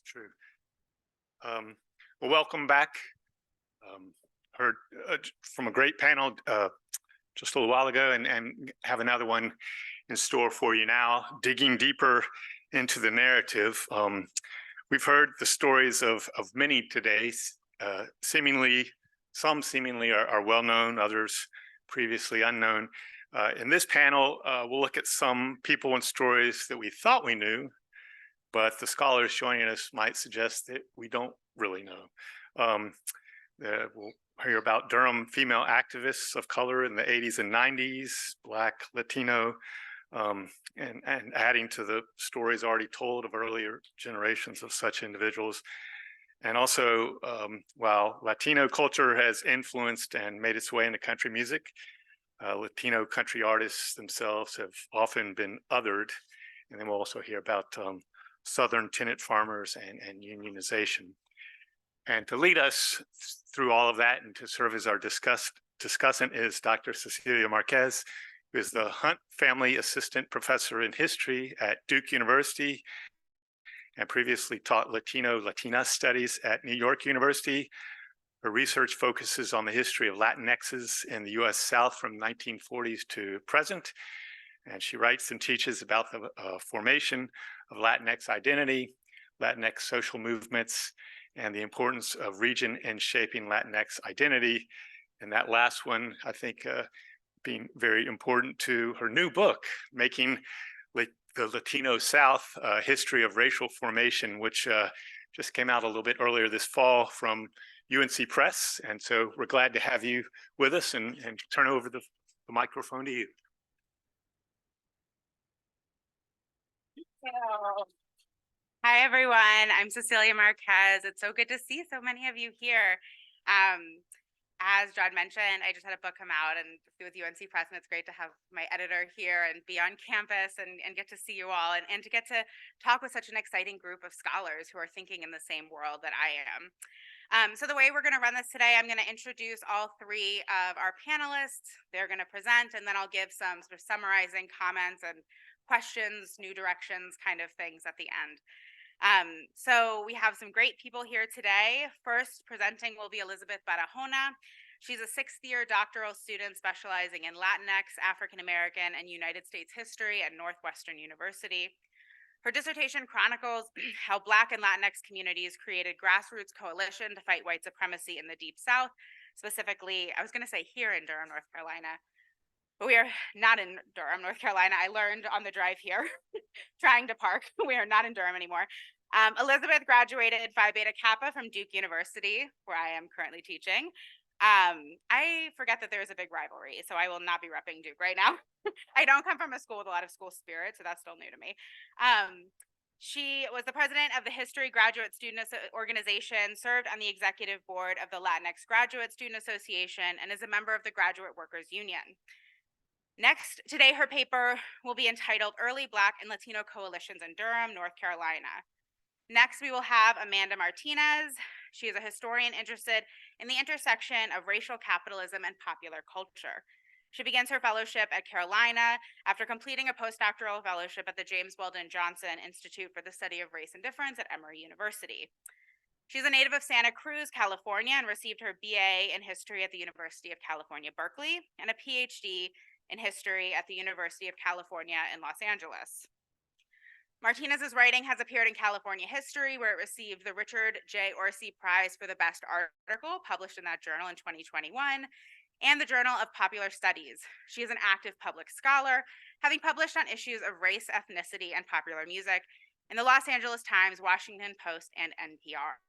true. Well, welcome back. Heard from a great panel just a little while ago, and have another one in store for you now, digging deeper into the narrative. We've heard the stories of many today. Some seemingly are well known, others previously unknown. In this panel, we'll look at some people and stories that we thought we knew, but the scholars joining us might suggest that we don't really know. We'll hear about Durham female activists of color in the 80s and 90s, Black, Latino, and adding to the stories already told of earlier generations of such individuals. And also, while Latino culture has influenced and made its way into country music, Latino country artists themselves have often been othered. And then we'll also hear about Southern tenant farmers and unionization. And to lead us through all of that and to serve as our discussant is Dr. Cecilia Márquez, who is the Hunt Family Assistant Professor in History at Duke University and previously taught Latina studies at New York University. Her research focuses on the history of Latinxes in the US South from 1940s to present. And she writes and teaches about the formation of Latinx identity, Latinx social movements, and the importance of region in shaping Latinx identity. And that last one, I think, being very important to her new book, Making the Latino South, History of Racial Formation, which just came out a little bit earlier this fall from UNC Press. And so we're glad to have you with us and turn over the microphone to you. Hi, everyone. I'm Cecilia Márquez. It's so good to see so many of you here. As John mentioned, I just had a book come out and with UNC Press, and it's great to have my editor here and be on campus and get to see you all and to get to talk with such an exciting group of scholars who are thinking in the same world that I am. So the way we're going to run this today, I'm going to introduce all three of our panelists. They're going to present, and then I'll give some sort of summarizing comments and questions, new directions kind of things at the end. So we have some great people here today. First presenting will be Elizabeth Barahona. She's a sixth-year doctoral student specializing in Latinx, African American, and United States history at Northwestern University. Her dissertation chronicles how Black and Latinx communities created grassroots coalition to fight white supremacy in the Deep South, specifically, I was going to say here in Durham, North Carolina, but we are not in Durham, North Carolina. I learned on the drive here, trying to park. We are not in Durham anymore. Elizabeth graduated Phi Beta Kappa from Duke University, where I am currently teaching. I forget that there is a big rivalry, so I will not be repping Duke right now. I don't come from a school with a lot of school spirit, so that's still new to me. She was the president of the History Graduate Student Organization, served on the executive board of the Latinx Graduate Student Association, and is a member of the Graduate Workers Union. Next, today her paper will be entitled Early Black and Latino Coalitions in Durham, North Carolina. Next, we will have Amanda Martinez. She is a historian interested in the intersection of racial capitalism and popular culture. She begins her fellowship at Carolina after completing a postdoctoral fellowship at the James Weldon Johnson Institute for the Study of Race and Difference at Emory University. She's a native of Santa Cruz, California, and received her BA in history at the University of California, Berkeley, and a PhD in history at the University of California in Los Angeles. Martinez's writing has appeared in California History, where it received the Richard J. Orsi Prize for the Best Article, published in that journal in 2021, and the Journal of Popular Studies. She is an active public scholar, having published on issues of race, ethnicity, and popular music in the Los Angeles Times, Washington Post, and NPR.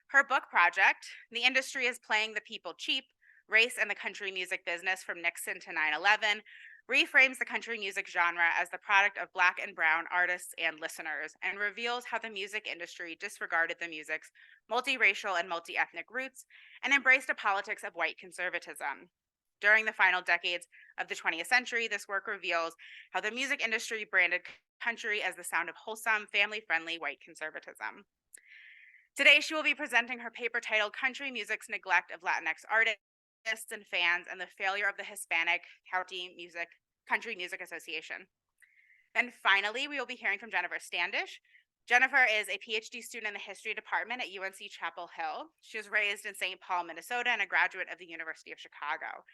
Her book project, The Industry is Playing the People Cheap, Race and the Country Music Business from Nixon to 9/11, reframes the country music genre as the product of Black and brown artists and listeners, and reveals how the music industry disregarded the music's multiracial and multi-ethnic roots and embraced a politics of white conservatism. During the final decades of the 20th century, this work reveals how the music industry branded country as the sound of wholesome, family-friendly white conservatism. Today, she will be presenting her paper titled Country Music's Neglect of Latinx Artists and Fans and the Failure of the Hispanic Country Music Association. And finally, we will be hearing from Jennifer Standish, Jennifer is a PhD student in the history department at UNC-Chapel Hill. She was raised in St. Paul, Minnesota, and a graduate of the University of Chicago.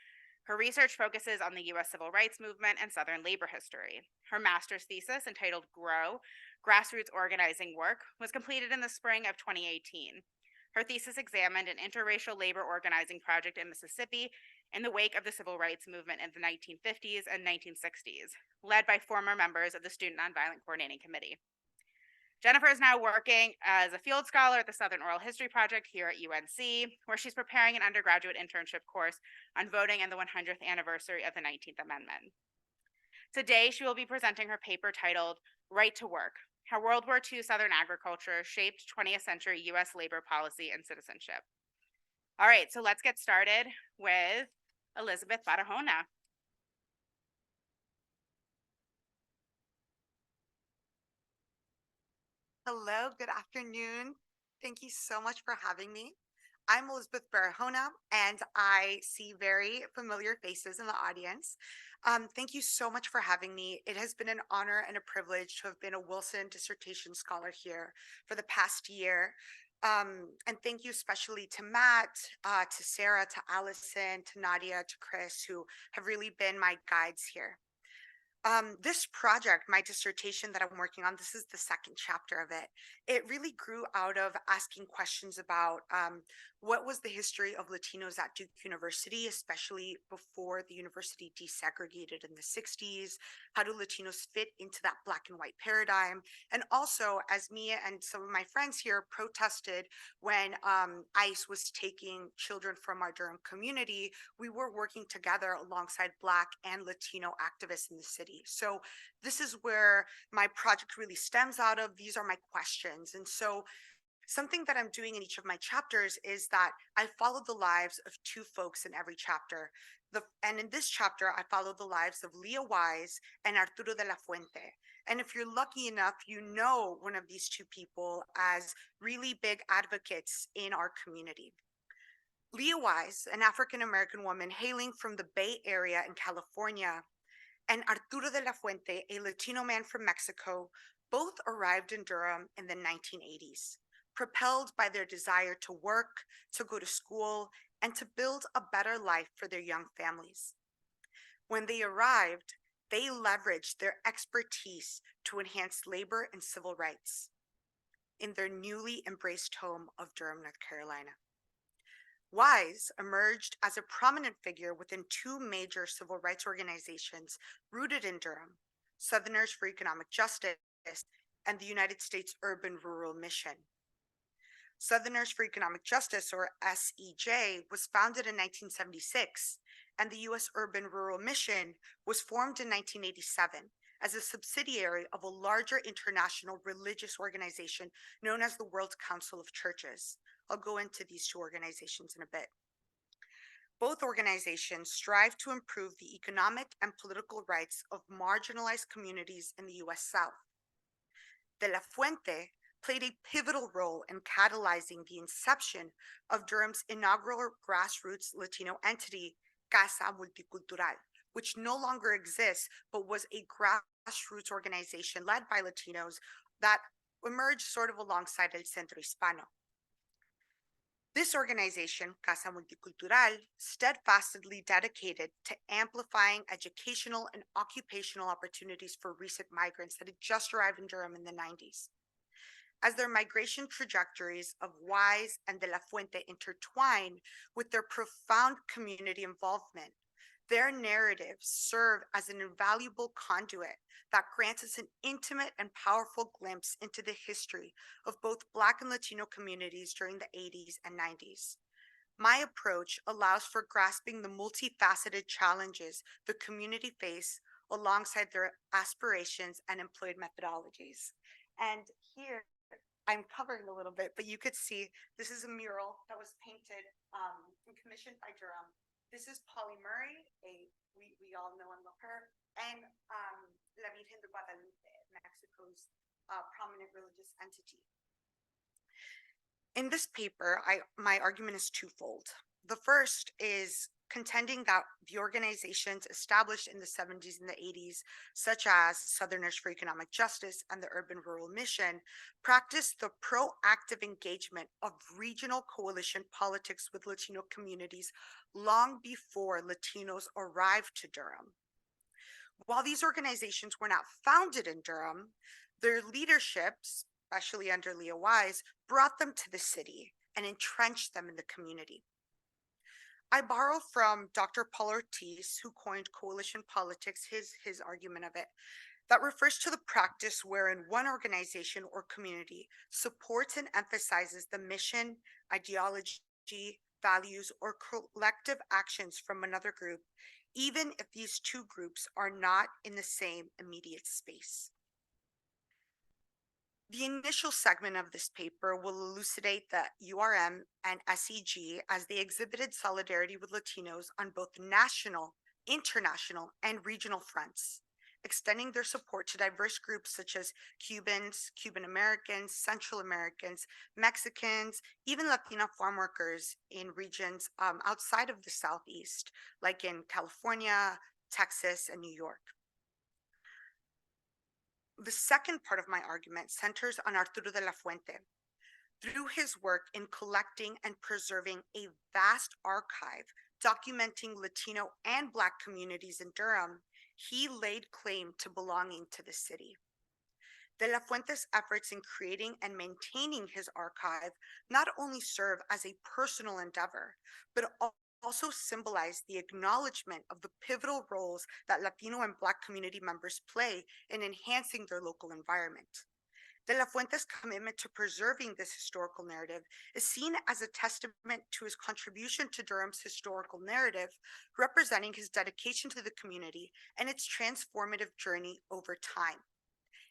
Her research focuses on the U.S. Civil Rights Movement and Southern labor history. Her master's thesis, entitled GROW, Grassroots Organizing Work, was completed in the spring of 2018. Her thesis examined an interracial labor organizing project in Mississippi in the wake of the Civil Rights Movement in the 1950s and 1960s, led by former members of the Student Nonviolent Coordinating Committee. Jennifer is now working as a field scholar at the Southern Oral History Project here at UNC, where she's preparing an undergraduate internship course on voting and the 100th anniversary of the 19th Amendment. Today, she will be presenting her paper titled Right to Work, How World War II Southern Agriculture Shaped 20th Century U.S. Labor Policy and Citizenship. All right, so let's get started with Elizabeth Barahona. Hello, good afternoon. Thank you so much for having me. I'm Elizabeth Barahona, and I see very familiar faces in the audience. Thank you so much for having me. It has been an honor and a privilege to have been a Wilson dissertation scholar here for the past year. And thank you especially to Matt, to Sarah, to Allison, to Nadia, to Chris, who have really been my guides here. This project, my dissertation that I'm working on, this is the second chapter of it. It really grew out of asking questions about what was the history of Latinos at Duke University, especially before the university desegregated in the 60s. How do Latinos fit into that Black and white paradigm? And also, as me and some of my friends here protested when ICE was taking children from our Durham community, we were working together alongside Black and Latino activists in the city. So this is where my project really stems out of. These are my questions. And so something that I'm doing in each of my chapters is that I follow the lives of two folks in every chapter. And in this chapter, I follow the lives of Leah Wise and Arturo de la Fuente. And if you're lucky enough, you know one of these two people as really big advocates in our community. Leah Wise, an African-American woman hailing from the Bay Area in California, and Arturo de la Fuente, a Latino man from Mexico, both arrived in Durham in the 1980s, propelled by their desire to work, to go to school, and to build a better life for their young families. When they arrived, they leveraged their expertise to enhance labor and civil rights in their newly embraced home of Durham, North Carolina. Wise emerged as a prominent figure within two major civil rights organizations rooted in Durham, Southerners for Economic Justice and the United States Urban-Rural Mission. Southerners for Economic Justice, or SEJ, was founded in 1976, and the U.S. Urban-Rural Mission was formed in 1987 as a subsidiary of a larger international religious organization known as the World Council of Churches. I'll go into these two organizations in a bit. Both organizations strive to improve the economic and political rights of marginalized communities in the U.S. South. De la Fuente played a pivotal role in catalyzing the inception of Durham's inaugural grassroots Latino entity, Casa Multicultural, which no longer exists, but was a grassroots organization led by Latinos that emerged sort of alongside El Centro Hispano. This organization, Casa Multicultural, steadfastly dedicated to amplifying educational and occupational opportunities for recent migrants that had just arrived in Durham in the 90s. As their migration trajectories of Wise and De la Fuente intertwine with their profound community involvement, their narratives serve as an invaluable conduit that grants us an intimate and powerful glimpse into the history of both Black and Latino communities during the 80s and 90s. My approach allows for grasping the multifaceted challenges the community face alongside their aspirations and employed methodologies. And here, I'm covering a little bit, but you could see this is a mural that was painted and commissioned by Durham. This is Polly Murray, we all know and love her, and La Virgen de Guadalupe, Mexico's prominent religious entity. In this paper, my argument is twofold. The first is contending that the organizations established in the 70s and the 80s, such as Southerners for Economic Justice and the Urban Rural Mission, practiced the proactive engagement of regional coalition politics with Latino communities long before Latinos arrived to Durham. While these organizations were not founded in Durham, their leaderships, especially under Leo Wise, brought them to the city and entrenched them in the community. I borrow from Dr. Paul Ortiz, who coined coalition politics, his argument of it, that refers to the practice wherein one organization or community supports and emphasizes the mission, ideology, values, or collective actions from another group, even if these two groups are not in the same immediate space. The initial segment of this paper will elucidate the URM and SEG as they exhibited solidarity with Latinos on both national, international, and regional fronts, extending their support to diverse groups such as Cubans, Cuban Americans, Central Americans, Mexicans, even Latina farm workers in regions outside of the Southeast, like in California, Texas, and New York. The second part of my argument centers on Arturo de la Fuente. Through his work in collecting and preserving a vast archive documenting Latino and Black communities in Durham, he laid claim to belonging to the city. De la Fuente's efforts in creating and maintaining his archive not only serve as a personal endeavor, but also symbolize the acknowledgement of the pivotal roles that Latino and Black community members play in enhancing their local environment. De la Fuente's commitment to preserving this historical narrative is seen as a testament to his contribution to Durham's historical narrative, representing his dedication to the community and its transformative journey over time.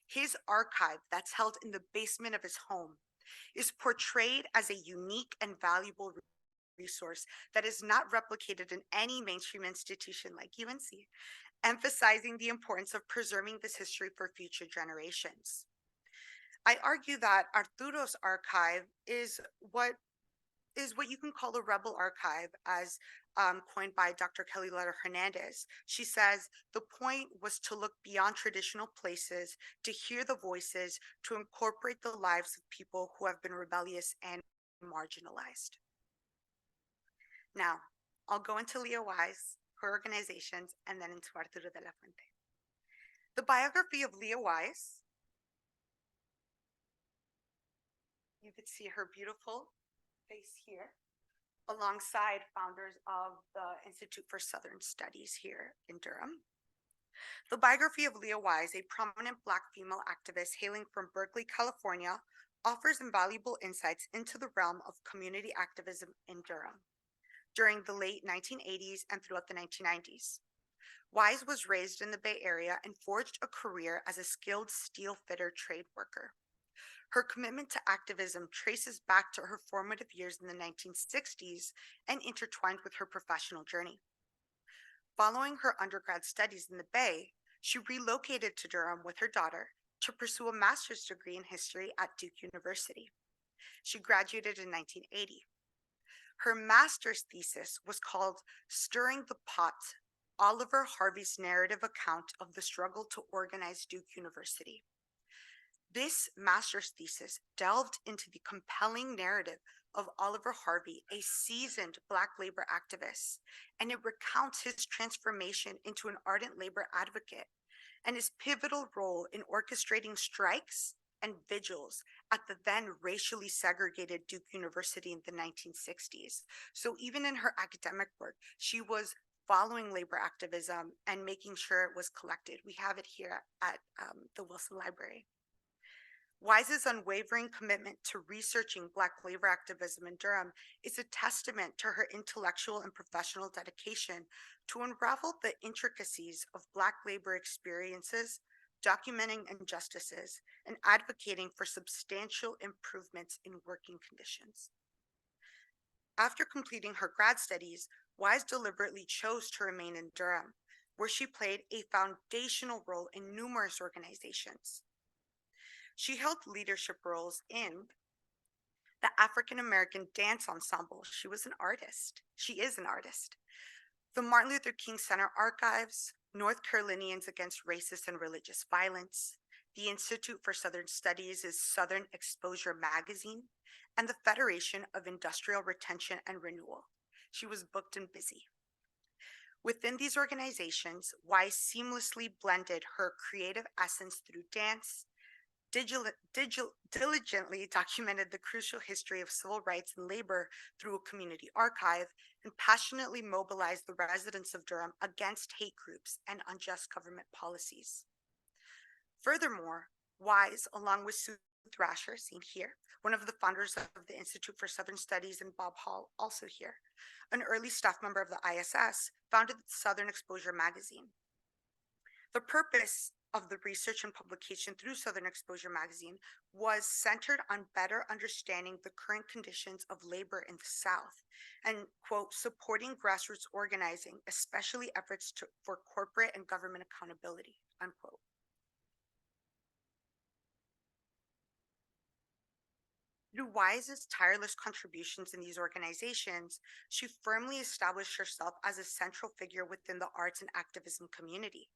His archive, that's held in the basement of his home, is portrayed as a unique and valuable resource that is not replicated in any mainstream institution like UNC, emphasizing the importance of preserving this history for future generations. I argue that Arturo's archive is what you can call a rebel archive, as coined by Dr. Kelly Letter Hernandez. She says the point was to look beyond traditional places, to hear the voices, to incorporate the lives of people who have been rebellious and marginalized. Now, I'll go into Leo Wise, her organizations, and then into Arturo de la Fuente. The biography of Leo Wise, you could see her beautiful face here, alongside founders of the Institute for Southern Studies here in Durham. The biography of Leo Wise, a prominent Black female activist hailing from Berkeley, California, offers invaluable insights into the realm of community activism in Durham during the late 1980s and throughout the 1990s. Wise was raised in the Bay Area and forged a career as a skilled steel fitter trade worker. Her commitment to activism traces back to her formative years in the 1960s and intertwined with her professional journey. Following her undergrad studies in the Bay, she relocated to Durham with her daughter to pursue a master's degree in history at Duke University. She graduated in 1980. Her master's thesis was called Stirring the Pot, Oliver Harvey's narrative account of the struggle to organize Duke University. This master's thesis delved into the compelling narrative of Oliver Harvey, a seasoned Black labor activist, and it recounts his transformation into an ardent labor advocate and his pivotal role in orchestrating strikes and vigils at the then racially segregated Duke University in the 1960s. So even in her academic work, she was following labor activism and making sure it was collected. We have it here at the Wilson Library. Wise's unwavering commitment to researching Black labor activism in Durham is a testament to her intellectual and professional dedication to unravel the intricacies of Black labor experiences, documenting injustices, and advocating for substantial improvements in working conditions. After completing her grad studies, Wise deliberately chose to remain in Durham, where she played a foundational role in numerous organizations. She held leadership roles in the African American Dance Ensemble. She was an artist. She is an artist. the Martin Luther King Center Archives, North Carolinians Against Racist and Religious Violence, the Institute for Southern Studies' Southern Exposure Magazine, and the Federation of Industrial Retention and Renewal. She was booked and busy. Within these organizations, Wise seamlessly blended her creative essence through dance, diligently documented the crucial history of civil rights and labor through a community archive, and passionately mobilized the residents of Durham against hate groups and unjust government policies. Furthermore, Wise, along with Sue Thrasher, seen here, one of the founders of the Institute for Southern Studies, and Bob Hall, also here, an early staff member of the ISS, founded Southern Exposure magazine. The purpose of the research and publication through Southern Exposure magazine was centered on better understanding the current conditions of labor in the South and, quote, supporting grassroots organizing, especially efforts for corporate and government accountability, unquote. Through Wise's tireless contributions in these organizations, she firmly established herself as a central figure within the arts and activism community.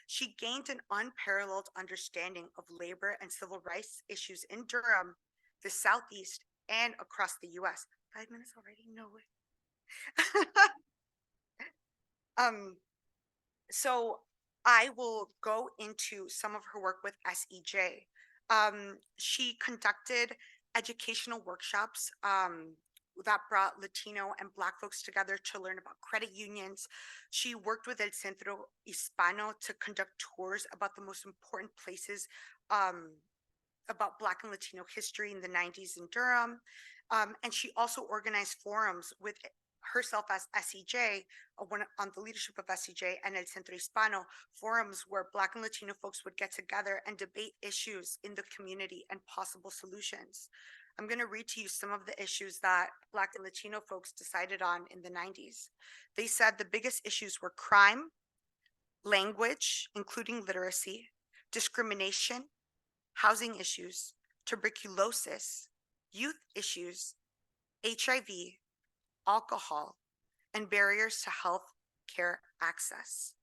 She gained an unparalleled understanding of labor and civil rights issues in Durham, the Southeast, and across the US. 5 minutes already? No way. So I will go into some of her work with SEJ. She conducted educational workshops that brought Latino and Black folks together to learn about credit unions. She worked with El Centro Hispano to conduct tours about the most important places about Black and Latino history in the 90s in Durham. And she also organized forums with herself as SEJ, on the leadership of SEJ and El Centro Hispano, forums where Black and Latino folks would get together and debate issues in the community and possible solutions. I'm going to read to you some of the issues that Black and Latino folks decided on in the 90s. They said the biggest issues were crime, language, including literacy, discrimination, housing issues, tuberculosis, youth issues, HIV, alcohol, and barriers to health care access.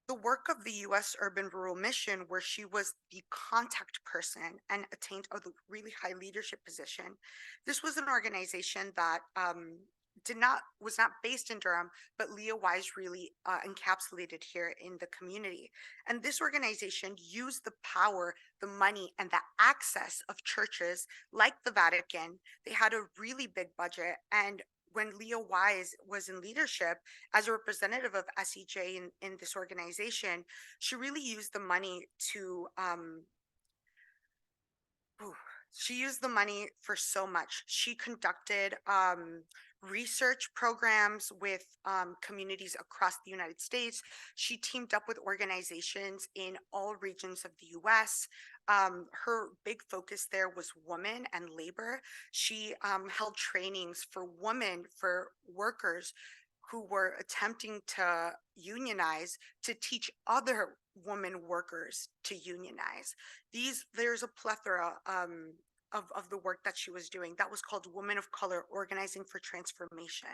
The work of the U.S. Urban Rural Mission, where she was the contact person and attained a really high leadership position. This was an organization that was not based in Durham, but Leah Wise really encapsulated here in the community. And this organization used the power, the money, and the access of churches like the Vatican. They had a really big budget, and when Leah Wise was in leadership as a representative of SEJ in this organization, she really used the money to, she used the money for so much. She conducted research programs with communities across the United States. She teamed up with organizations in all regions of the US. Her big focus there was women and labor. She held trainings for women, for workers who were attempting to unionize, to teach other women workers to unionize. There's a plethora of the work that she was doing. That was called Women of Color Organizing for Transformation.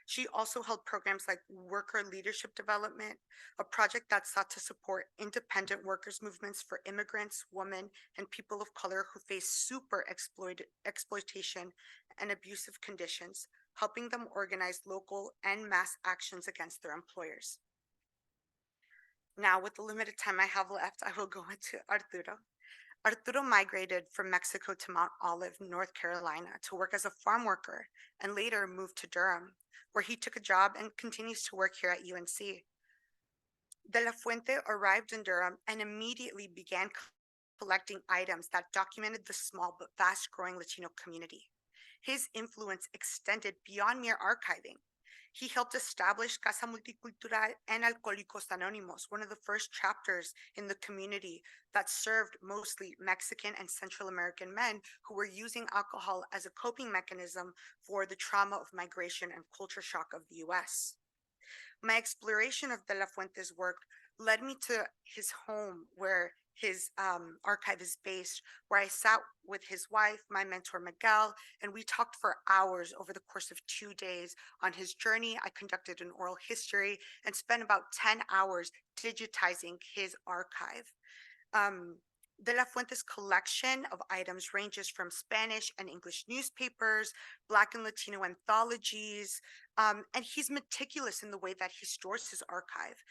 She also held programs like Worker Leadership Development, a project that sought to support independent workers movements for immigrants, women, and people of color who face super exploitation and abusive conditions, helping them organize local and mass actions against their employers. Now, with the limited time I have left, I will go into Arturo. Arturo migrated from Mexico to Mount Olive, North Carolina, to work as a farm worker and later moved to Durham, where he took a job and continues to work here at UNC. De La Fuente arrived in Durham and immediately began collecting items that documented the small but fast-growing Latino community. His influence extended beyond mere archiving. He helped establish Casa Multicultural and Alcohólicos Anónimos, one of the first chapters in the community that served mostly Mexican and Central American men who were using alcohol as a coping mechanism for the trauma of migration and culture shock of the US. My exploration of De La Fuente's work led me to his home, where his archive is based, where I sat with his wife, my mentor Miguel, and we talked for hours over the course of 2 days on his journey. I conducted an oral history and spent about 10 hours digitizing his archive. De La Fuente's collection of items ranges from Spanish and English newspapers, Black and Latino anthologies, and he's meticulous in the way that he stores his archive.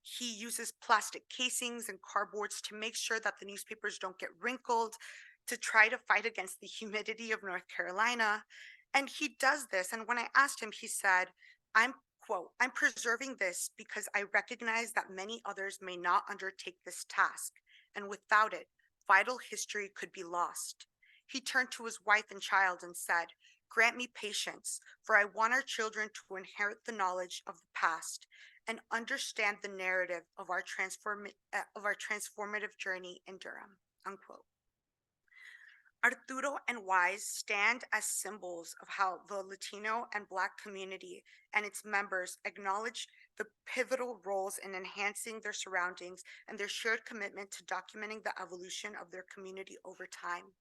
He uses plastic casings and cardboards to make sure that the newspapers don't get wrinkled, to try to fight against the humidity of North Carolina. And he does this. And when I asked him, he said, quote, "I'm preserving this because I recognize that many others may not undertake this task, and without it, vital history could be lost." He turned to his wife and child and said, "Grant me patience, for I want our children to inherit the knowledge of the past and understand the narrative of our transformative journey in Durham," unquote. Arturo and Wise stand as symbols of how the Latino and Black community and its members acknowledge the pivotal roles in enhancing their surroundings and their shared commitment to documenting the evolution of their community over time.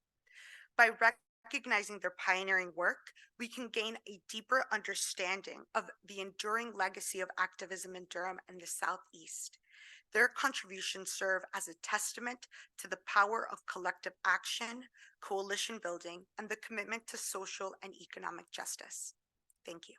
By recognizing their pioneering work, we can gain a deeper understanding of the enduring legacy of activism in Durham and the Southeast. Their contributions serve as a testament to the power of collective action, coalition building, and the commitment to social and economic justice. Thank you.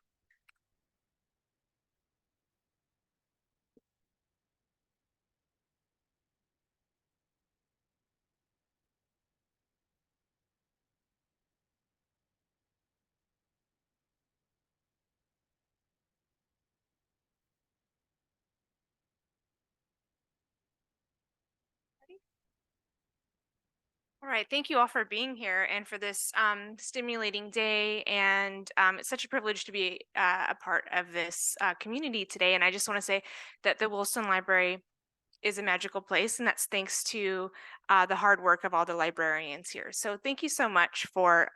All right, thank you all for being here and for this stimulating day. And it's such a privilege to be a part of this community today. And I just want to say that the Wilson Library is a magical place, and that's thanks to the hard work of all the librarians here. So thank you so much for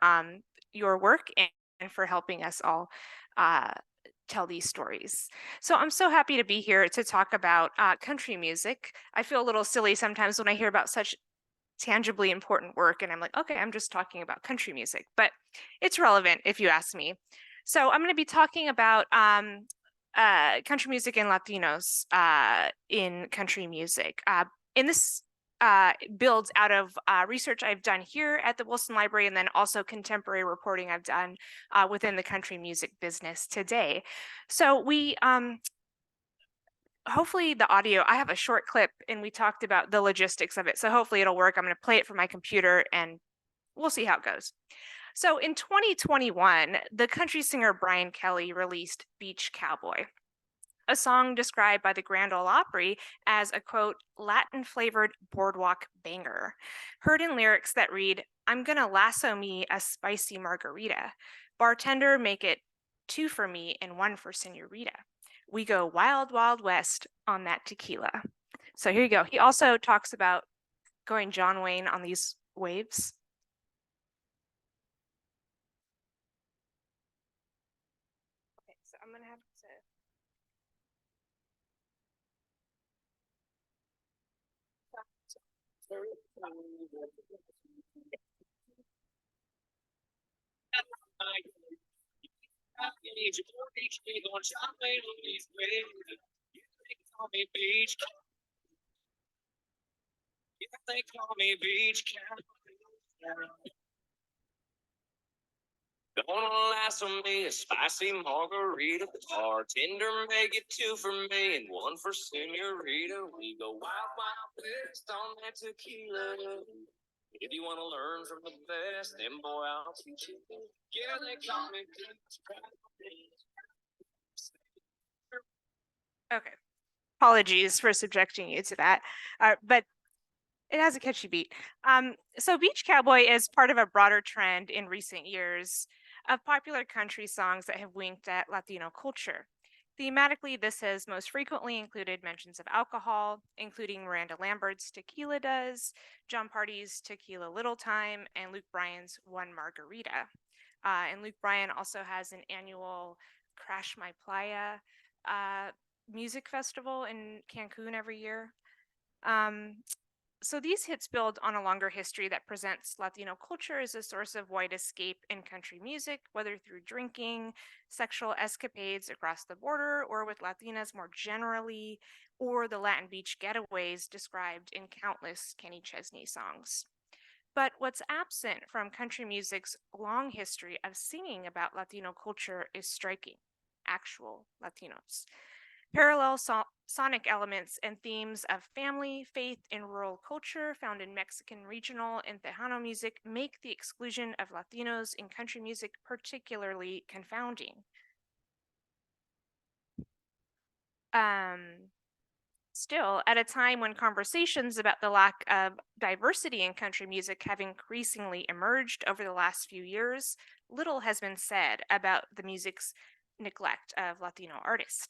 your work and for helping us all tell these stories. So I'm so happy to be here to talk about country music. I feel a little silly sometimes when I hear about such tangibly important work and I'm like, okay, I'm just talking about country music, but it's relevant if you ask me. So I'm going to be talking about country music and Latinos in country music. In this builds out of research I've done here at the Wilson Library, and then also contemporary reporting I've done within the country music business today. So we hopefully the audio, I have a short clip and we talked about the logistics of it. So hopefully it'll work. I'm going to play it from my computer and we'll see how it goes. So in 2021, the country singer Brian Kelly released Beach Cowboy, a song described by the Grand Ole Opry as a quote, Latin flavored boardwalk banger, heard in lyrics that read, "I'm gonna lasso me a spicy margarita. Bartender, make it 2 for me and 1 for senorita. We go wild, wild west on that tequila." So here you go. He also talks about going John Wayne on these waves. Okay, so I'm gonna have to. They call me Beach Cat. Gonna lasso me a spicy margarita. Bartender, make it 2 for me and 1 for senorita. We go wild, wild west on that tequila. If you want to learn from the best, then boy, I'll teach you. Yeah, they call me Beach Cat. Okay. Apologies for subjecting you to that, but it has a catchy beat. So Beach Cowboy is part of a broader trend in recent years of popular country songs that have winked at Latino culture. Thematically, this has most frequently included mentions of alcohol, including Miranda Lambert's Tequila Does, John Party's Tequila Little Time, and Luke Bryan's One Margarita. And Luke Bryan also has an annual Crash My Playa music festival in Cancun every year. So these hits build on a longer history that presents Latino culture as a source of white escape in country music, whether through drinking, sexual escapades across the border, or with Latinas more generally, or the Latin beach getaways described in countless Kenny Chesney songs. But what's absent from country music's long history of singing about Latino culture is striking: actual Latinos. Parallel sonic elements and themes of family, faith, and rural culture found in Mexican regional and Tejano music make the exclusion of Latinos in country music particularly confounding. Still, at a time when conversations about the lack of diversity in country music have increasingly emerged over the last few years, little has been said about the music's neglect of Latino artists.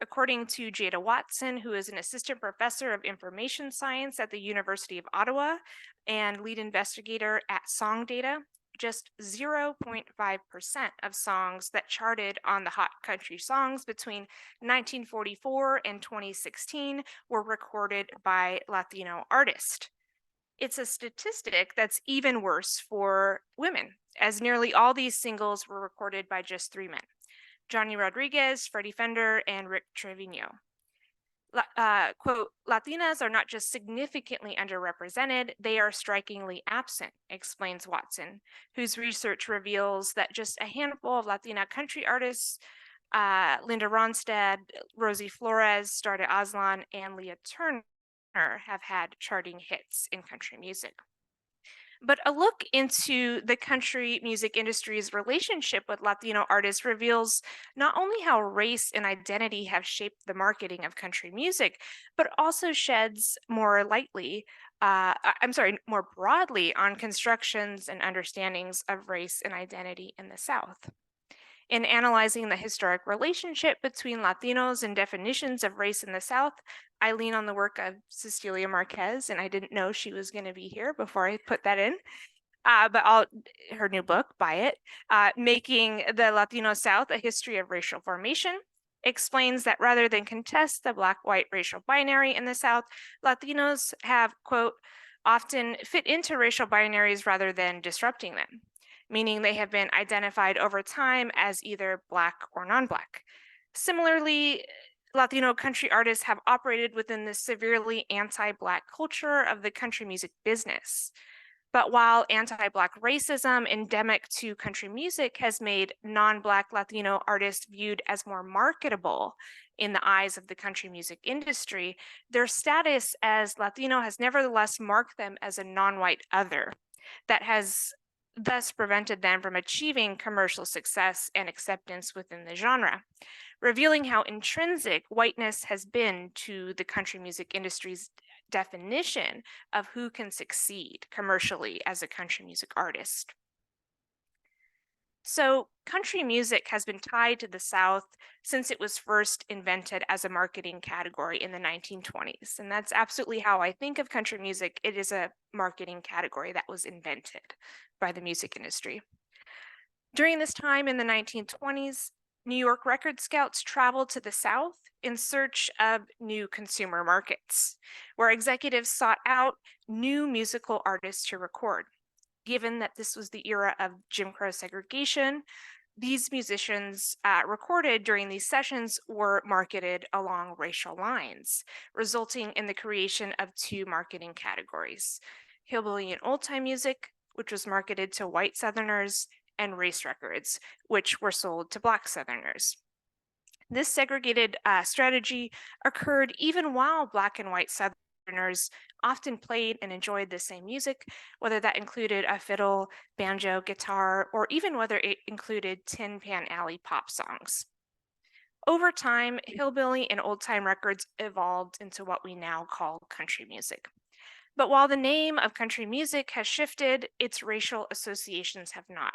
According to Jada Watson, who is an assistant professor of information science at the University of Ottawa and lead investigator at Song Data, just 0.5% of songs that charted on the Hot Country Songs between 1944 and 2016 were recorded by Latino artists. It's a statistic that's even worse for women, as nearly all these singles were recorded by just 3 men: Johnny Rodriguez, Freddie Fender, and Rick Trevino. Quote, Latinas are not just significantly underrepresented, they are strikingly absent, explains Watson, whose research reveals that just a handful of Latina country artists, Linda Ronstadt, Rosie Flores, Starda Aslan, and Leah Turner, have had charting hits in country music. But a look into the country music industry's relationship with Latino artists reveals not only how race and identity have shaped the marketing of country music, but also sheds more broadly on constructions and understandings of race and identity in the South. In analyzing the historic relationship between Latinos and definitions of race in the South, I lean on the work of Cecilia Márquez, and I didn't know she was going to be here before I put that in. Her new book, buy it, Making the Latino South: A History of Racial Formation, explains that rather than contest the Black-white racial binary in the South, Latinos have, quote, often fit into racial binaries rather than disrupting them, meaning they have been identified over time as either Black or non-Black. Similarly, Latino country artists have operated within the severely anti-Black culture of the country music business. But while anti-Black racism endemic to country music has made non-Black Latino artists viewed as more marketable in the eyes of the country music industry, their status as Latino has nevertheless marked them as a non-white other that has thus prevented them from achieving commercial success and acceptance within the genre, revealing how intrinsic whiteness has been to the country music industry's definition of who can succeed commercially as a country music artist. So country music has been tied to the South since it was first invented as a marketing category in the 1920s. And that's absolutely how I think of country music. It is a marketing category that was invented by the music industry. During this time in the 1920s, New York record scouts traveled to the South in search of new consumer markets, where executives sought out new musical artists to record. Given that this was the era of Jim Crow segregation, these musicians recorded during these sessions were marketed along racial lines, resulting in the creation of 2 marketing categories: hillbilly and old time music, which was marketed to white Southerners, and race records, which were sold to Black Southerners. This segregated strategy occurred even while Black and white Southerners often played and enjoyed the same music, whether that included a fiddle, banjo, guitar, or even whether it included Tin Pan Alley pop songs. Over time, hillbilly and old-time records evolved into what we now call country music. But while the name of country music has shifted, its racial associations have not.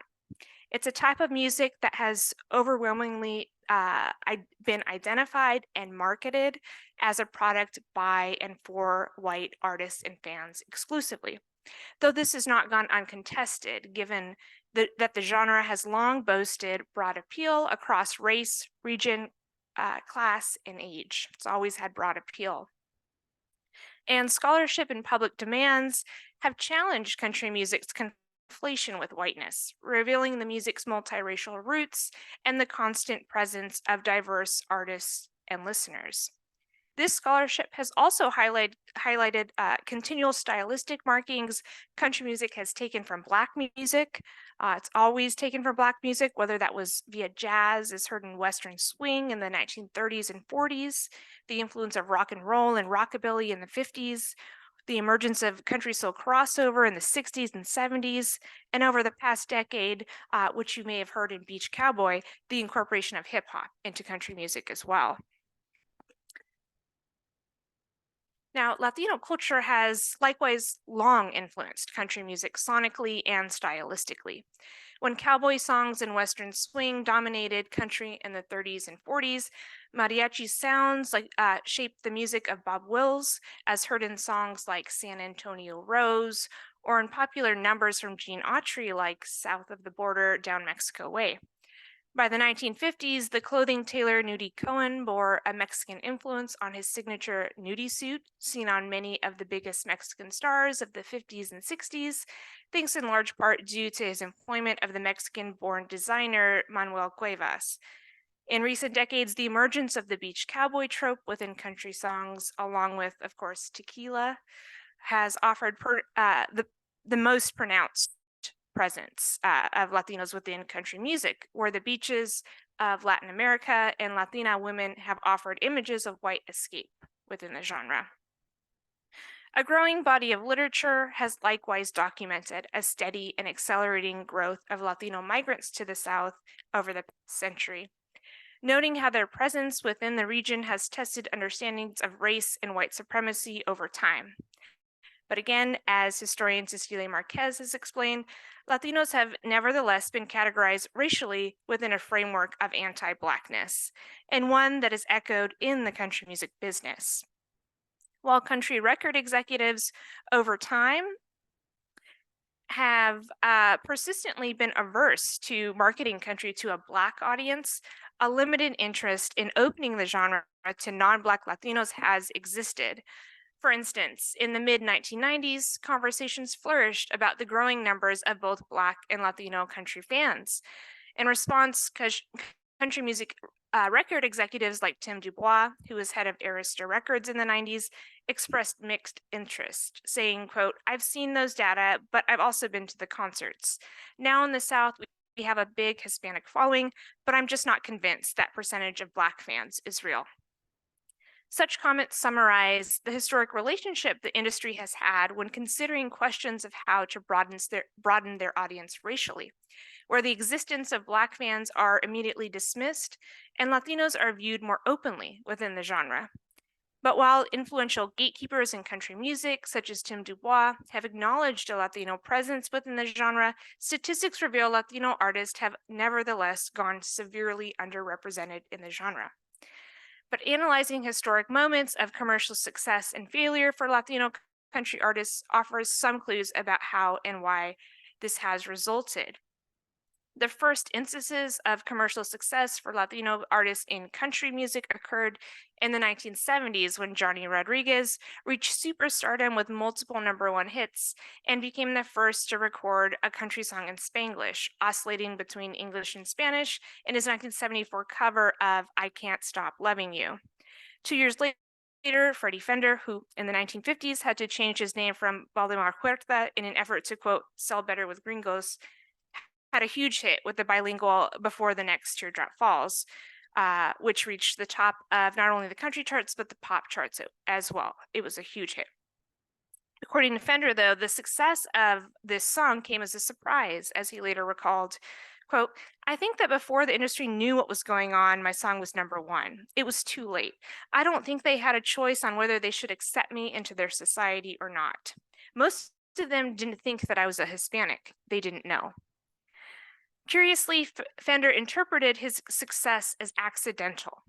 It's a type of music that has overwhelmingly been identified and marketed as a product by and for white artists and fans exclusively, though this has not gone uncontested, given that the genre has long boasted broad appeal across race, region, class, and age. It's always had broad appeal. And scholarship and public demands have challenged country music's conflation with whiteness, revealing the music's multiracial roots and the constant presence of diverse artists and listeners. This scholarship has also highlighted continual stylistic markings country music has taken from Black music. It's always taken from Black music, whether that was via jazz, as heard in Western swing in the 1930s and 40s, the influence of rock and roll and rockabilly in the 50s, the emergence of country soul crossover in the 60s and 70s, and over the past decade, which you may have heard in Beach Cowboy, the incorporation of hip hop into country music as well. Now, Latino culture has likewise long influenced country music sonically and stylistically. When cowboy songs and Western swing dominated country in the 30s and 40s, mariachi sounds shaped the music of Bob Wills, as heard in songs like San Antonio Rose, or in popular numbers from Gene Autry like South of the Border, Down Mexico Way. By the 1950s, the clothing tailor Nudie Cohen bore a Mexican influence on his signature nudie suit, seen on many of the biggest Mexican stars of the 50s and 60s, thanks in large part due to his employment of the Mexican-born designer Manuel Cuevas. In recent decades, the emergence of the beach cowboy trope within country songs, along with, of course, tequila, has offered the most pronounced presence of Latinos within country music, where the beaches of Latin America and Latina women have offered images of white escape within the genre. A growing body of literature has likewise documented a steady and accelerating growth of Latino migrants to the South over the century, noting how their presence within the region has tested understandings of race and white supremacy over time. But again, as historian Cecilia Márquez has explained, Latinos have nevertheless been categorized racially within a framework of anti-Blackness, and one that is echoed in the country music business. While country record executives over time have persistently been averse to marketing country to a Black audience, a limited interest in opening the genre to non-Black Latinos has existed. For instance, in the mid-1990s, conversations flourished about the growing numbers of both Black and Latino country fans. In response, country music record executives like Tim Dubois, who was head of Arista Records in the 90s, expressed mixed interest, saying, quote, "I've seen those data, but I've also been to the concerts. Now in the South, we have a big Hispanic following, but I'm just not convinced that percentage of Black fans is real." Such comments summarize the historic relationship the industry has had when considering questions of how to broaden their audience racially, where the existence of Black fans are immediately dismissed and Latinos are viewed more openly within the genre. But while influential gatekeepers in country music, such as Tim Dubois, have acknowledged a Latino presence within the genre, statistics reveal Latino artists have nevertheless gone severely underrepresented in the genre. But analyzing historic moments of commercial success and failure for Latino country artists offers some clues about how and why this has resulted. The first instances of commercial success for Latino artists in country music occurred in the 1970s when Johnny Rodriguez reached superstardom with multiple #1 hits and became the first to record a country song in Spanglish, oscillating between English and Spanish in his 1974 cover of "I Can't Stop Loving You." 2 years later, Freddie Fender, who in the 1950s had to change his name from Valdemar Huerta in an effort to, quote, "sell better with gringos," had a huge hit with the bilingual "Before the Next Teardrop Falls," which reached the top of not only the country charts, but the pop charts as well. It was a huge hit. According to Fender, though, the success of this song came as a surprise, as he later recalled, quote, "I think that before the industry knew what was going on, my song was #1. It was too late. I don't think they had a choice on whether they should accept me into their society or not. Most of them didn't think that I was a Hispanic. They didn't know." Curiously, Fender interpreted his success as accidental.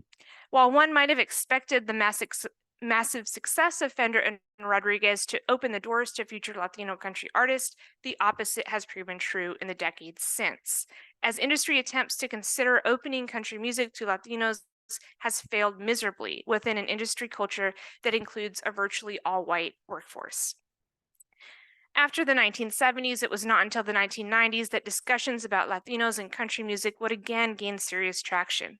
While one might have expected the massive success of Fender and Rodriguez to open the doors to future Latino country artists, the opposite has proven true in the decades since. As industry attempts to consider opening country music to Latinos has failed miserably within an industry culture that includes a virtually all-white workforce. After the 1970s, it was not until the 1990s that discussions about Latinos in country music would again gain serious traction.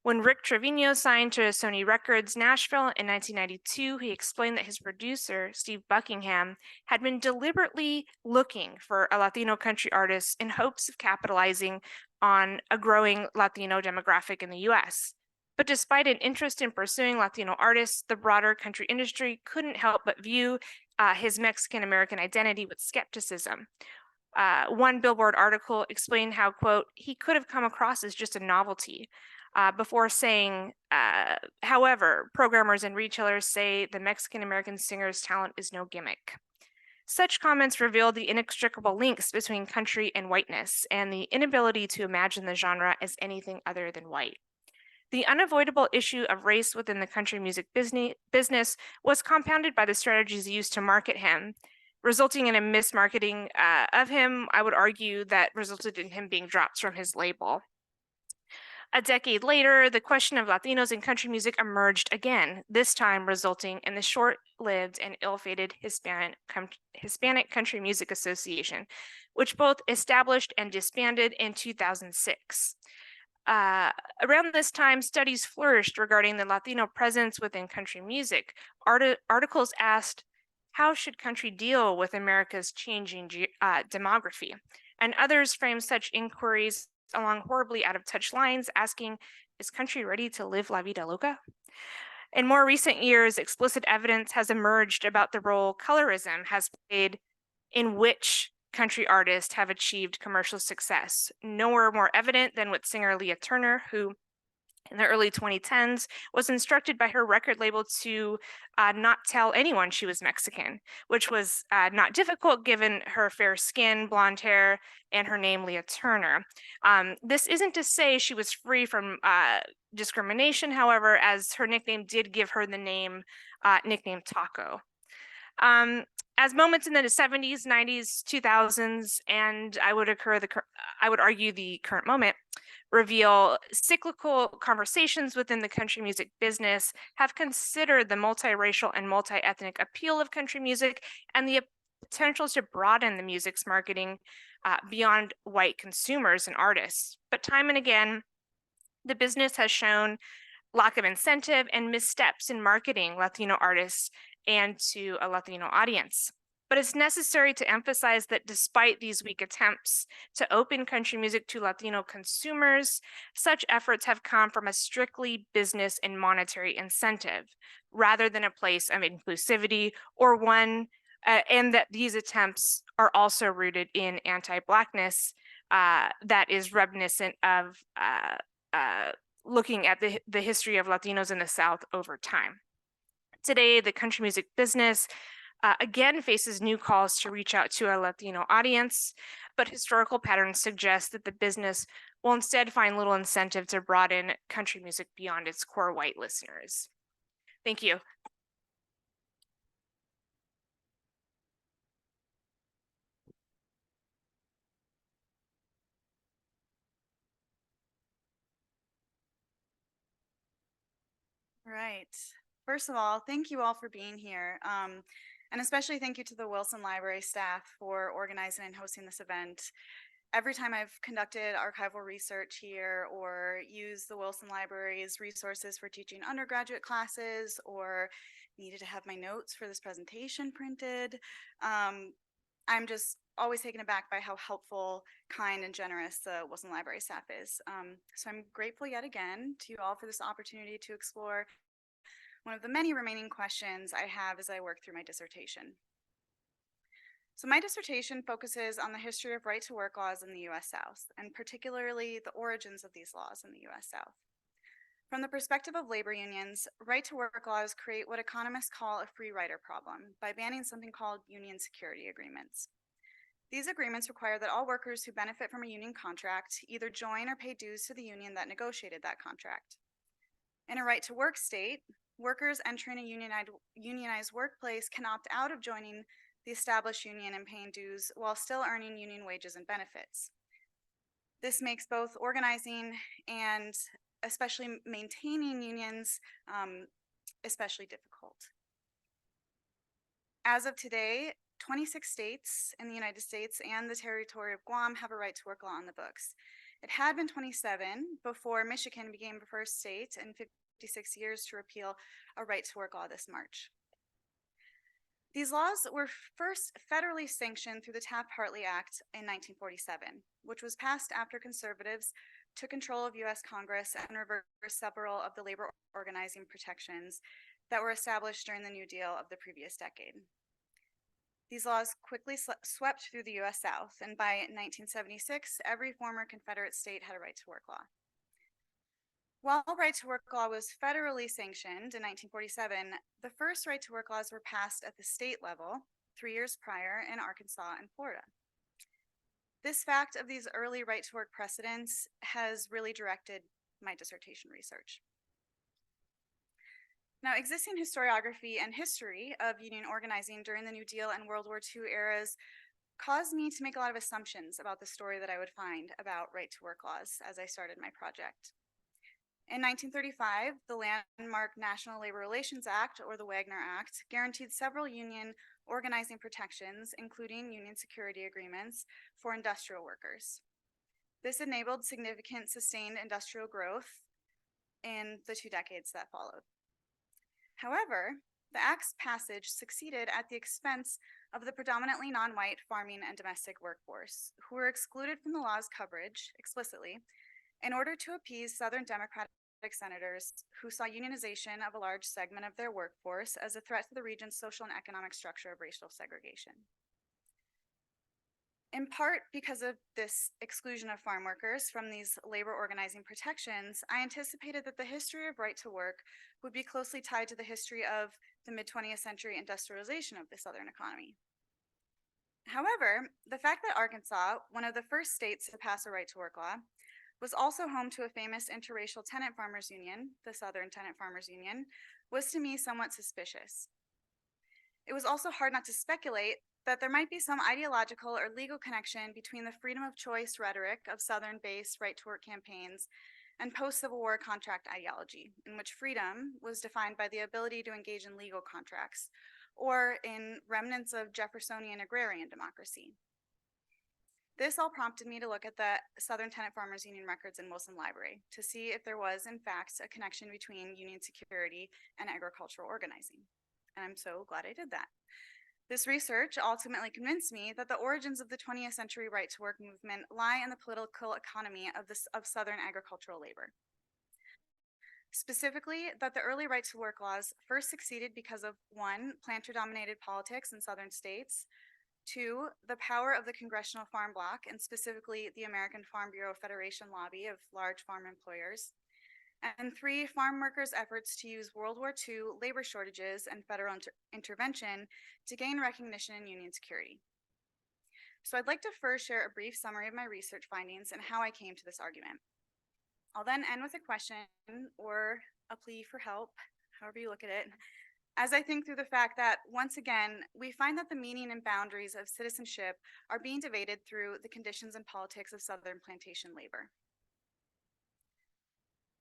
When Rick Trevino signed to Sony Records Nashville in 1992, he explained that his producer, Steve Buckingham, had been deliberately looking for a Latino country artist in hopes of capitalizing on a growing Latino demographic in the US. But despite an interest in pursuing Latino artists, the broader country industry couldn't help but view his Mexican-American identity with skepticism. One Billboard article explained how, quote, he could have come across as just a novelty, before saying, however, programmers and retailers say the Mexican-American singer's talent is no gimmick. Such comments revealed the inextricable links between country and whiteness and the inability to imagine the genre as anything other than white. The unavoidable issue of race within the country music business was compounded by the strategies used to market him, resulting in a mismarketing of him, I would argue, that resulted in him being dropped from his label. A decade later, the question of Latinos in country music emerged again, this time resulting in the short-lived and ill-fated Hispanic Country Music Association, which both established and disbanded in 2006. Around this time, studies flourished regarding the Latino presence within country music. Articles asked, how should country deal with America's changing demography? And others framed such inquiries along horribly out-of-touch lines, asking, is country ready to live La Vida Loca? In more recent years, explicit evidence has emerged about the role colorism has played in which country artists have achieved commercial success. Nowhere more evident than with singer Leah Turner, who in the early 2010s was instructed by her record label to not tell anyone she was Mexican, which was not difficult given her fair skin, blonde hair, and her name Leah Turner. This isn't to say she was free from discrimination, however, as her nickname did give her the nickname Taco. As moments in the 70s, 90s, 2000s, and I would argue the current moment, reveal cyclical conversations within the country music business have considered the multiracial and multi-ethnic appeal of country music and the potential to broaden the music's marketing beyond white consumers and artists. But time and again, the business has shown lack of incentive and missteps in marketing Latino artists and to a Latino audience. But it's necessary to emphasize that despite these weak attempts to open country music to Latino consumers, such efforts have come from a strictly business and monetary incentive, rather than a place of inclusivity or one, and that these attempts are also rooted in anti-Blackness that is reminiscent of looking at the history of Latinos in the South over time. Today, the country music business again faces new calls to reach out to a Latino audience, but historical patterns suggest that the business will instead find little incentive to broaden country music beyond its core white listeners. Thank you. Right. First of all, thank you all for being here. And especially thank you to the Wilson Library staff for organizing and hosting this event. Every time I've conducted archival research here or used the Wilson Library's resources for teaching undergraduate classes or needed to have my notes for this presentation printed, I'm just always taken aback by how helpful, kind, and generous the Wilson Library staff is. So I'm grateful yet again to you all for this opportunity to explore one of the many remaining questions I have as I work through my dissertation. So my dissertation focuses on the history of right-to-work laws in the US South, and particularly the origins of these laws in the US South. From the perspective of labor unions, right-to-work laws create what economists call a free rider problem by banning something called union security agreements. These agreements require that all workers who benefit from a union contract either join or pay dues to the union that negotiated that contract. In a right-to-work state, workers entering a unionized workplace can opt out of joining the established union and paying dues while still earning union wages and benefits. This makes both organizing and especially maintaining unions, especially difficult. As of today, 26 states in the United States and the territory of Guam have a right to work law on the books. It had been 27 before Michigan became the first state in 56 years to repeal a right to work law this March. These laws were first federally sanctioned through the Taft-Hartley Act in 1947, which was passed after conservatives took control of US Congress and reversed several of the labor organizing protections that were established during the New Deal of the previous decade. These laws quickly swept through the US South, and by 1976, every former Confederate state had a right to work law. While right to work law was federally sanctioned in 1947, the first right to work laws were passed at the state level 3 years prior in Arkansas and Florida. This fact of these early right to work precedents has really directed my dissertation research. Now, existing historiography and history of union organizing during the New Deal and World War II eras caused me to make a lot of assumptions about the story that I would find about right to work laws as I started my project. In 1935, the landmark National Labor Relations Act, or the Wagner Act, guaranteed several union organizing protections, including union security agreements for industrial workers. This enabled significant sustained industrial growth in the 2 decades that followed. However, the Act's passage succeeded at the expense of the predominantly non-white farming and domestic workforce, who were excluded from the law's coverage explicitly in order to appease Southern Democratic senators who saw unionization of a large segment of their workforce as a threat to the region's social and economic structure of racial segregation. In part because of this exclusion of farm workers from these labor organizing protections, I anticipated that the history of right to work would be closely tied to the history of the mid-20th century industrialization of the Southern economy. However, the fact that Arkansas, one of the first states to pass a right to work law, was also home to a famous interracial tenant farmers union, the Southern Tenant Farmers Union, was to me somewhat suspicious. It was also hard not to speculate that there might be some ideological or legal connection between the freedom of choice rhetoric of Southern-based right-to-work campaigns and post-Civil War contract ideology, in which freedom was defined by the ability to engage in legal contracts, or in remnants of Jeffersonian agrarian democracy. This all prompted me to look at the Southern Tenant Farmers Union records in Wilson Library to see if there was, in fact, a connection between union security and agricultural organizing. And I'm so glad I did that. This research ultimately convinced me that the origins of the 20th century right to work movement lie in the political economy of Southern agricultural labor. Specifically, that the early right to work laws first succeeded because of 1, planter-dominated politics in Southern states, 2, the power of the Congressional Farm Bloc, and specifically the American Farm Bureau Federation lobby of large farm employers, and 3, farm workers' efforts to use World War II labor shortages and federal intervention to gain recognition in union security. So I'd like to first share a brief summary of my research findings and how I came to this argument. I'll then end with a question or a plea for help, however you look at it, as I think through the fact that, once again, we find that the meaning and boundaries of citizenship are being debated through the conditions and politics of Southern plantation labor.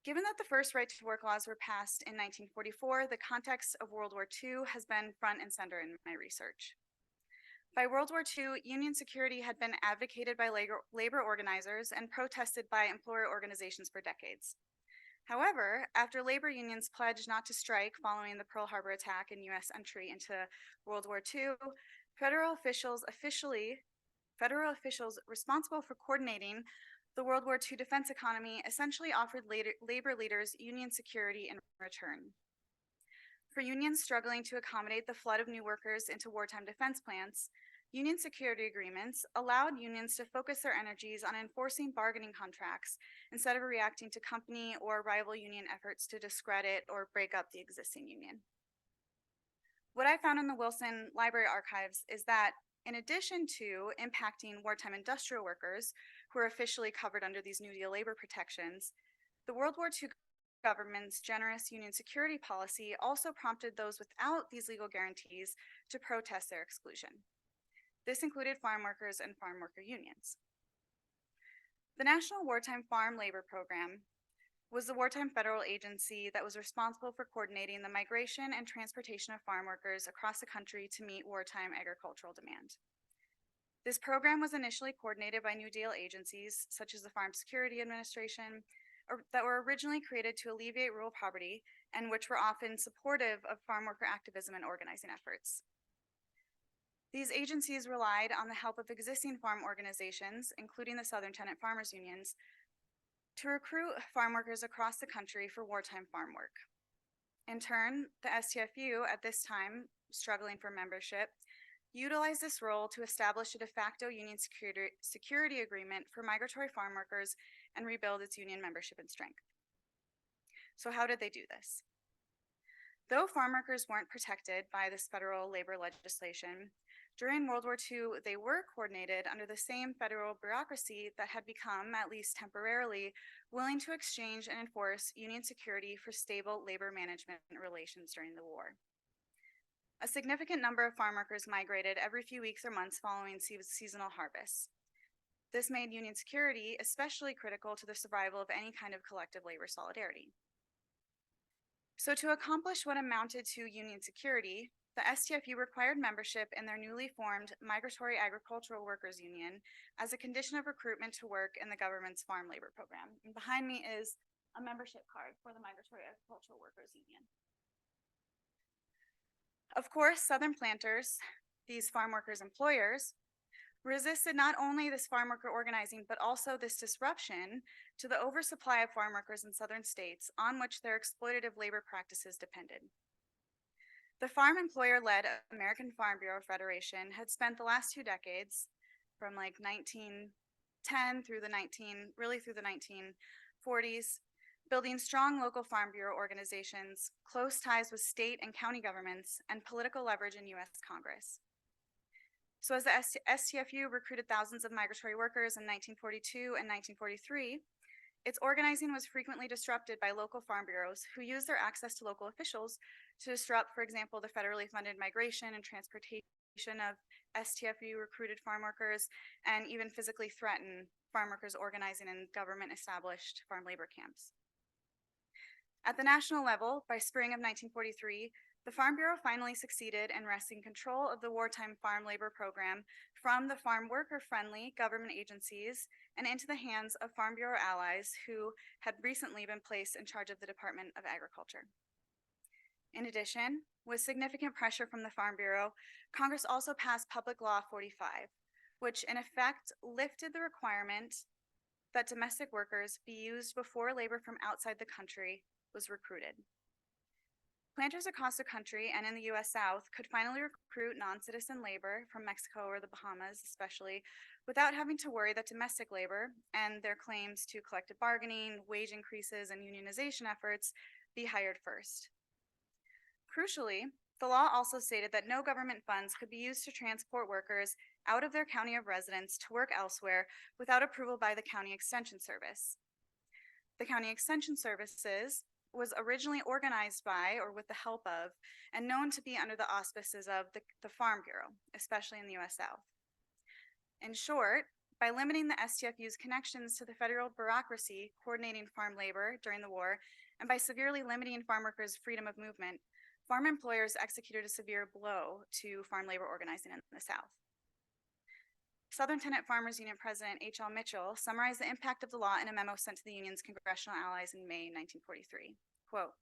Given that the first right to work laws were passed in 1944, the context of World War II has been front and center in my research. By World War II, union security had been advocated by labor organizers and protested by employer organizations for decades. However, after labor unions pledged not to strike following the Pearl Harbor attack and US entry into World War II, federal officials responsible for coordinating the World War II defense economy essentially offered labor leaders union security in return. For unions struggling to accommodate the flood of new workers into wartime defense plants, union security agreements allowed unions to focus their energies on enforcing bargaining contracts instead of reacting to company or rival union efforts to discredit or break up the existing union. What I found in the Wilson Library archives is that, in addition to impacting wartime industrial workers who are officially covered under these New Deal labor protections, the World War II government's generous union security policy also prompted those without these legal guarantees to protest their exclusion. This included farm workers and farm worker unions. The National Wartime Farm Labor Program was the wartime federal agency that was responsible for coordinating the migration and transportation of farm workers across the country to meet wartime agricultural demand. This program was initially coordinated by New Deal agencies, such as the Farm Security Administration, that were originally created to alleviate rural poverty and which were often supportive of farm worker activism and organizing efforts. These agencies relied on the help of existing farm organizations, including the Southern Tenant Farmers Unions, to recruit farm workers across the country for wartime farm work. In turn, the STFU, at this time struggling for membership, utilized this role to establish a de facto union security agreement for migratory farm workers and rebuild its union membership and strength. So how did they do this? Though farm workers weren't protected by this federal labor legislation, during World War II, they were coordinated under the same federal bureaucracy that had become, at least temporarily, willing to exchange and enforce union security for stable labor management relations during the war. A significant number of farm workers migrated every few weeks or months following seasonal harvests. This made union security especially critical to the survival of any kind of collective labor solidarity. So to accomplish what amounted to union security, the STFU required membership in their newly formed Migratory Agricultural Workers Union as a condition of recruitment to work in the government's farm labor program. And behind me is a membership card for the Migratory Agricultural Workers Union. Of course, Southern planters, these farm workers' employers, resisted not only this farm worker organizing, but also this disruption to the oversupply of farm workers in Southern states on which their exploitative labor practices depended. The farm employer-led American Farm Bureau Federation had spent the last 2 decades, from like 1910 through the 1940s, building strong local farm bureau organizations, close ties with state and county governments, and political leverage in US Congress. So as the STFU recruited thousands of migratory workers in 1942 and 1943, its organizing was frequently disrupted by local farm bureaus who used their access to local officials to disrupt, for example, the federally funded migration and transportation of STFU recruited farm workers, and even physically threaten farm workers organizing in government-established farm labor camps. At the national level, by spring of 1943, the Farm Bureau finally succeeded in wresting control of the wartime farm labor program from the farm worker-friendly government agencies and into the hands of Farm Bureau allies who had recently been placed in charge of the Department of Agriculture. In addition, with significant pressure from the Farm Bureau, Congress also passed Public Law 45, which in effect lifted the requirement that domestic workers be used before labor from outside the country was recruited. Planters across the country and in the US South could finally recruit non-citizen labor from Mexico or the Bahamas especially, without having to worry that domestic labor and their claims to collective bargaining, wage increases, and unionization efforts be hired first. Crucially, the law also stated that no government funds could be used to transport workers out of their county of residence to work elsewhere without approval by the County Extension Service. The County Extension Services was originally organized by or with the help of and known to be under the auspices of the Farm Bureau, especially in the US South. In short, by limiting the STFU's connections to the federal bureaucracy coordinating farm labor during the war, and by severely limiting farm workers' freedom of movement, farm employers executed a severe blow to farm labor organizing in the South. Southern Tenant Farmers Union President H.L. Mitchell summarized the impact of the law in a memo sent to the union's congressional allies in May 1943. Quote,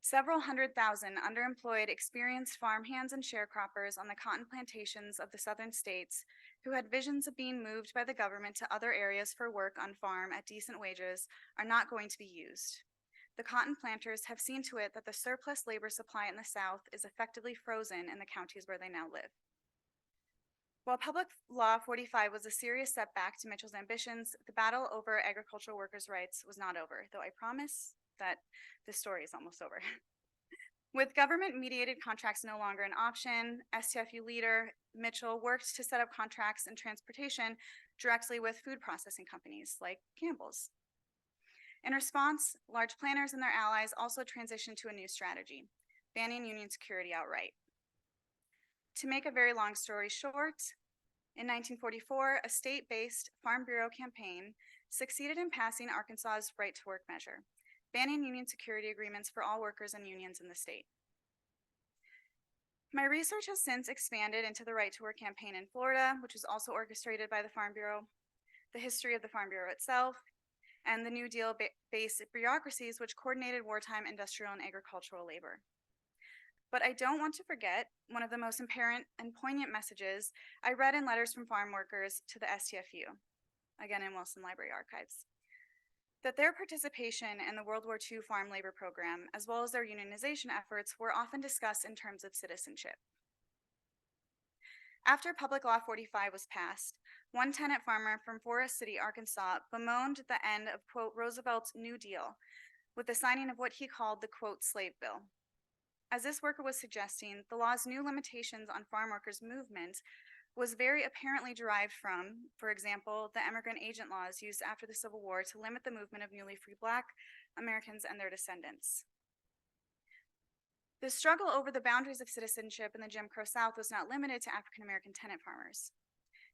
"Several 100,000 underemployed, experienced farm hands and sharecroppers on the cotton plantations of the southern states who had visions of being moved by the government to other areas for work on farm at decent wages are not going to be used. The cotton planters have seen to it that the surplus labor supply in the South is effectively frozen in the counties where they now live." While Public Law 45 was a serious setback to Mitchell's ambitions, the battle over agricultural workers' rights was not over, though I promise that this story is almost over. With government-mediated contracts no longer an option, STFU leader Mitchell worked to set up contracts and transportation directly with food processing companies like Campbell's. In response, large planters and their allies also transitioned to a new strategy, banning union security outright. To make a very long story short, in 1944, a state-based Farm Bureau campaign succeeded in passing Arkansas's right to work measure, banning union security agreements for all workers and unions in the state. My research has since expanded into the Right to Work campaign in Florida, which was also orchestrated by the Farm Bureau, the history of the Farm Bureau itself, and the New Deal-based bureaucracies which coordinated wartime industrial and agricultural labor. But I don't want to forget one of the most apparent and poignant messages I read in letters from farm workers to the STFU, again in Wilson Library Archives, that their participation in the World War II farm labor program, as well as their unionization efforts, were often discussed in terms of citizenship. After Public Law 45 was passed, one tenant farmer from Forest City, Arkansas, bemoaned the end of, quote, Roosevelt's New Deal with the signing of what he called the, quote, slave bill. As this worker was suggesting, the law's new limitations on farm workers' movement was very apparently derived from, for example, the immigrant agent laws used after the Civil War to limit the movement of newly free Black Americans and their descendants. The struggle over the boundaries of citizenship in the Jim Crow South was not limited to African American tenant farmers.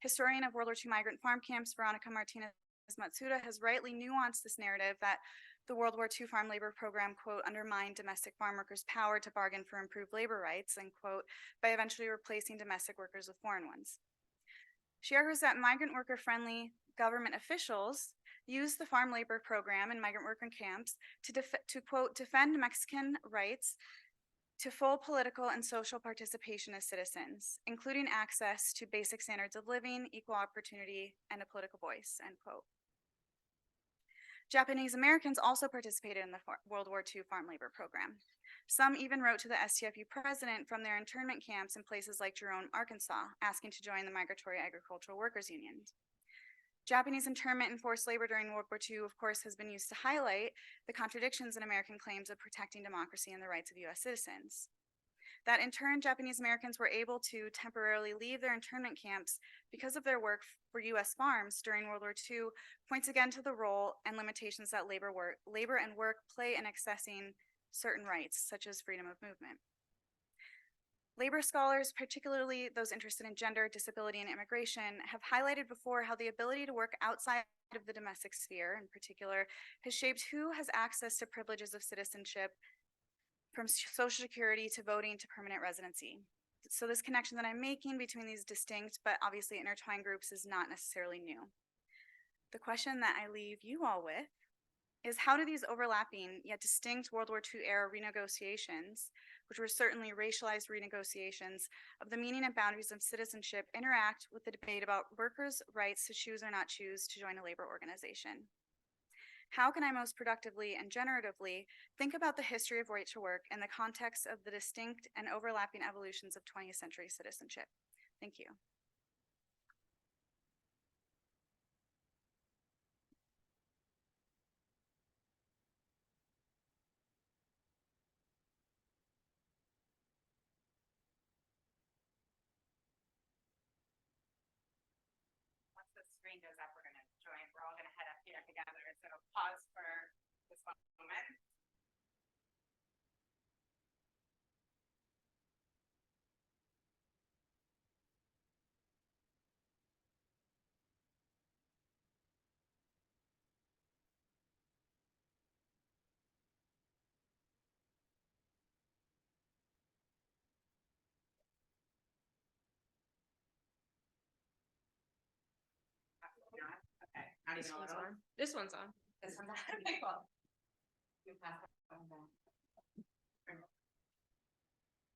Historian of World War II migrant farm camps, Veronica Martinez Matsuda, has rightly nuanced this narrative that the World War II farm labor program, quote, undermined domestic farm workers' power to bargain for improved labor rights, end quote, by eventually replacing domestic workers with foreign ones. She argues that migrant worker-friendly government officials used the farm labor program and migrant worker camps to quote, defend Mexican rights to full political and social participation as citizens, including access to basic standards of living, equal opportunity, and a political voice, end quote. Japanese Americans also participated in the World War II farm labor program. Some even wrote to the STFU president from their internment camps in places like Durham, Arkansas, asking to join the Migratory Agricultural Workers Union. Japanese internment and forced labor during World War II, of course, has been used to highlight the contradictions in American claims of protecting democracy and the rights of US citizens. That in turn, Japanese Americans were able to temporarily leave their internment camps because of their work for US farms during World War II points again to the role and limitations that labor and work play in accessing certain rights, such as freedom of movement. Labor scholars, particularly those interested in gender, disability, and immigration, have highlighted before how the ability to work outside of the domestic sphere, in particular, has shaped who has access to privileges of citizenship, from Social Security to voting to permanent residency. So this connection that I'm making between these distinct but obviously intertwined groups is not necessarily new. The question that I leave you all with is, how do these overlapping yet distinct World War II era renegotiations, which were certainly racialized renegotiations of the meaning and boundaries of citizenship, interact with the debate about workers' rights to choose or not choose to join a labor organization? How can I most productively and generatively think about the history of right to work in the context of the distinct and overlapping evolutions of 20th century citizenship? Thank you. Once the screen goes up, we're going to join. We're all going to head up here together. So pause for this one moment. Okay, not even a little. This one's on. This one's on. Okay, cool. You pass that one down.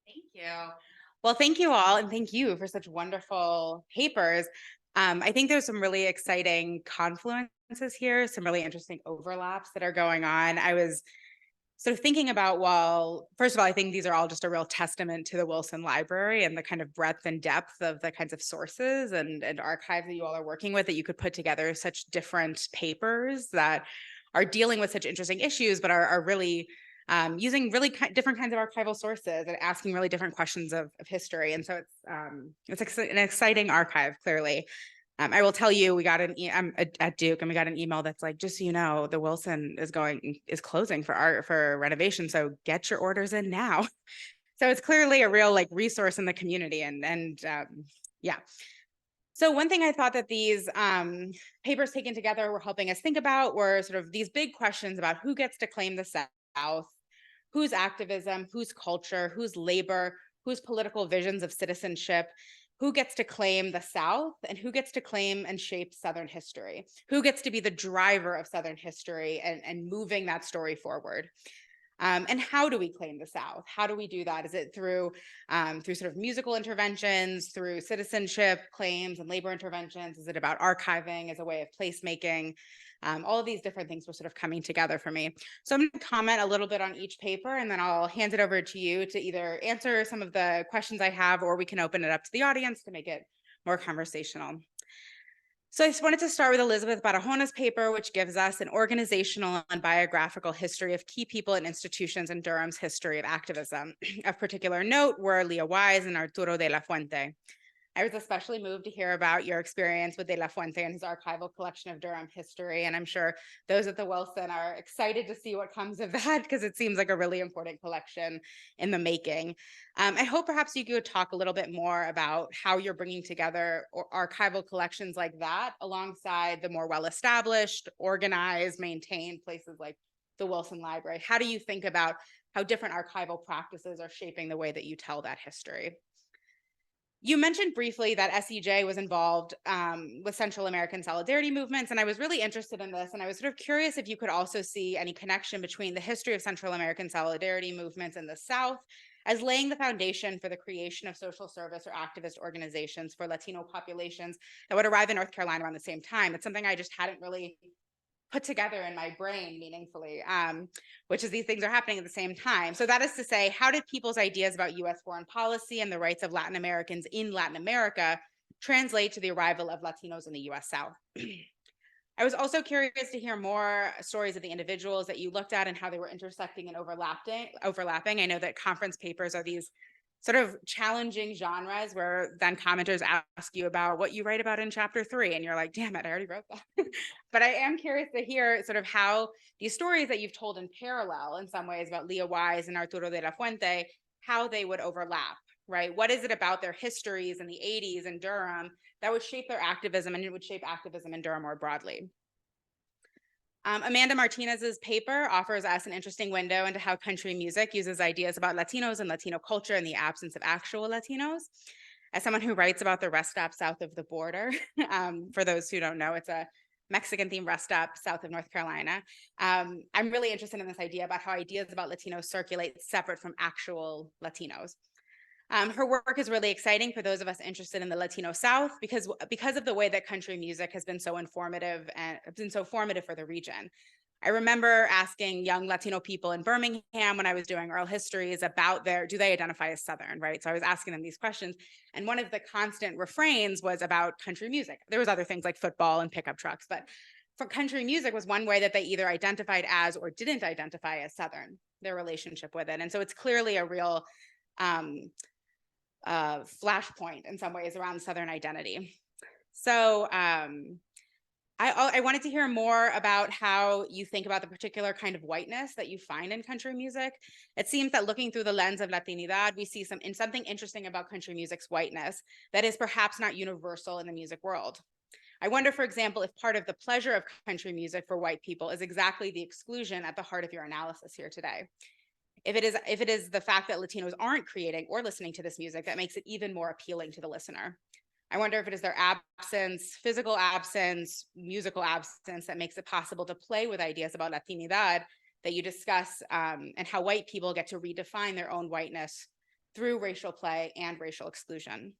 Thank you. Well, thank you all, and thank you for such wonderful papers. I think there's some really exciting confluences here, some really interesting overlaps that are going on. I was sort of thinking about, well, first of all, I think these are all just a real testament to the Wilson Library and the kind of breadth and depth of the kinds of sources and archives that you all are working with, that you could put together such different papers that are dealing with such interesting issues, but are really using really different kinds of archival sources and asking really different questions of history. And so it's an exciting archive, clearly. I will tell you, we got I'm at Duke, and we got an email that's like, just so you know, the Wilson is closing for renovation, so get your orders in now. So it's clearly a real resource in the community, and yeah. So one thing I thought that these papers taken together were helping us think about were sort of these big questions about who gets to claim the South, whose activism, whose culture, whose labor, whose political visions of citizenship, who gets to claim the South, and who gets to claim and shape Southern history, who gets to be the driver of Southern history and moving that story forward. And how do we claim the South? How do we do that? Is it through sort of musical interventions, through citizenship claims and labor interventions? Is it about archiving as a way of placemaking? All of these different things were sort of coming together for me. So I'm going to comment a little bit on each paper, and then I'll hand it over to you to either answer some of the questions I have, or we can open it up to the audience to make it more conversational. So I just wanted to start with Elizabeth Barahona's paper, which gives us an organizational and biographical history of key people and institutions in Durham's history of activism. Of particular note were WWII and Arturo de la Fuente. I was especially moved to hear about your experience with De La Fuente and his archival collection of Durham history. And I'm sure those at the Wilson are excited to see what comes of that, because it seems like a really important collection in the making. I hope perhaps you could talk a little bit more about how you're bringing together archival collections like that alongside the more well-established, organized, maintained places like the Wilson Library. How do you think about how different archival practices are shaping the way that you tell that history? You mentioned briefly that SEJ was involved with Central American solidarity movements, and I was really interested in this, and I was sort of curious if you could also see any connection between the history of Central American solidarity movements in the South as laying the foundation for the creation of social service or activist organizations for Latino populations that would arrive in North Carolina around the same time. It's something I just hadn't really put together in my brain meaningfully, which is these things are happening at the same time. So that is to say, how did people's ideas about US foreign policy and the rights of Latin Americans in Latin America translate to the arrival of Latinos in the US South? I was also curious to hear more stories of the individuals that you looked at and how they were intersecting and overlapping. I know that conference papers are these sort of challenging genres where then commenters ask you about what you write about in chapter 3, and you're like, damn it, I already wrote that. But I am curious to hear sort of how these stories that you've told in parallel in some ways about Leah Wise and Arturo de la Fuente, how they would overlap, right? What is it about their histories in the 80s in Durham that would shape their activism, and it would shape activism in Durham more broadly? Amanda Martinez's paper offers us an interesting window into how country music uses ideas about Latinos and Latino culture in the absence of actual Latinos. As someone who writes about the rest stop south of the border, for those who don't know, it's a Mexican-themed rest stop south of North Carolina. I'm really interested in this idea about how ideas about Latinos circulate separate from actual Latinos. Her work is really exciting for those of us interested in the Latino South because of the way that country music has been so informative and been so formative for the region. I remember asking young Latino people in Birmingham when I was doing oral histories about do they identify as Southern, right? So I was asking them these questions. And one of the constant refrains was about country music. There was other things like football and pickup trucks, but for country music was one way that they either identified as or didn't identify as Southern, their relationship with it. And so it's clearly a real flashpoint in some ways around Southern identity. So I wanted to hear more about how you think about the particular kind of whiteness that you find in country music. It seems that looking through the lens of Latinidad, we see something interesting about country music's whiteness that is perhaps not universal in the music world. I wonder, for example, if part of the pleasure of country music for white people is exactly the exclusion at the heart of your analysis here today. If it is the fact that Latinos aren't creating or listening to this music that makes it even more appealing to the listener. I wonder if it is their absence, physical absence, musical absence that makes it possible to play with ideas about Latinidad that you discuss and how white people get to redefine their own whiteness through racial play and racial exclusion.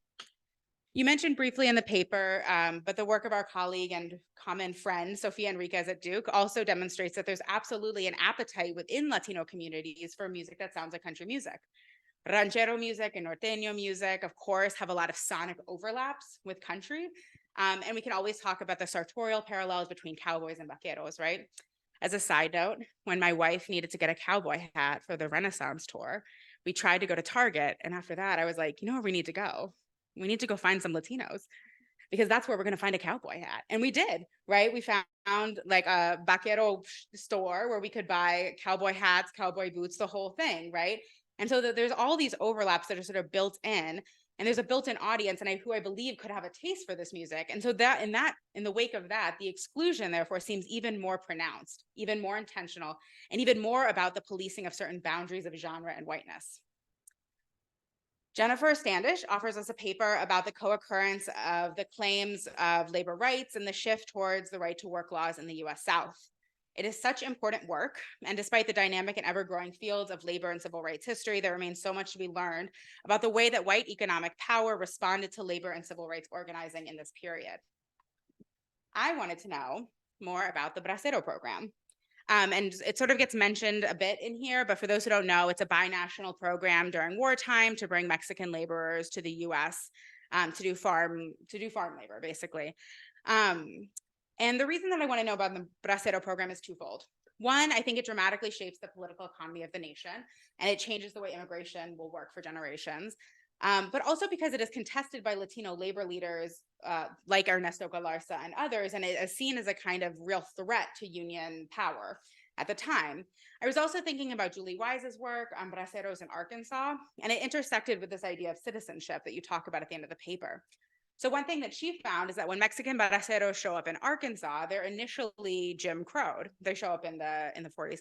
You mentioned briefly in the paper, but the work of our colleague and common friend, Sofia Enriquez at Duke, also demonstrates that there's absolutely an appetite within Latino communities for music that sounds like country music. Ranchero music and norteño music, of course, have a lot of sonic overlaps with country. And we can always talk about the sartorial parallels between cowboys and vaqueros, right? As a side note, when my wife needed to get a cowboy hat for the Renaissance tour, we tried to go to Target. And after that, I was like, you know where we need to go? We need to go find some Latinos because that's where we're going to find a cowboy hat. And we did, right? We found like a vaquero store where we could buy cowboy hats, cowboy boots, the whole thing, right? And so there's all these overlaps that are sort of built in and there's a built-in audience who I believe could have a taste for this music. And so in the wake of that, the exclusion therefore seems even more pronounced, even more intentional, and even more about the policing of certain boundaries of genre and whiteness. Jennifer Standish offers us a paper about the co-occurrence of the claims of labor rights and the shift towards the right to work laws in the US South. It is such important work, and despite the dynamic and ever-growing fields of labor and civil rights history, there remains so much to be learned about the way that white economic power responded to labor and civil rights organizing in this period. I wanted to know more about the Bracero program. And it sort of gets mentioned a bit in here, but for those who don't know, it's a binational program during wartime to bring Mexican laborers to the US to do farm labor, basically. And the reason that I want to know about the Bracero program is twofold. One, I think it dramatically shapes the political economy of the nation, and it changes the way immigration will work for generations. But also because it is contested by Latino labor leaders like Ernesto Galarza and others, and it is seen as a kind of real threat to union power at the time. I was also thinking about Julie Wise's work on braceros in Arkansas, and it intersected with this idea of citizenship that you talk about at the end of the paper. So one thing that she found is that when Mexican braceros show up in Arkansas, they're initially Jim Crowed. They show up in the 40s.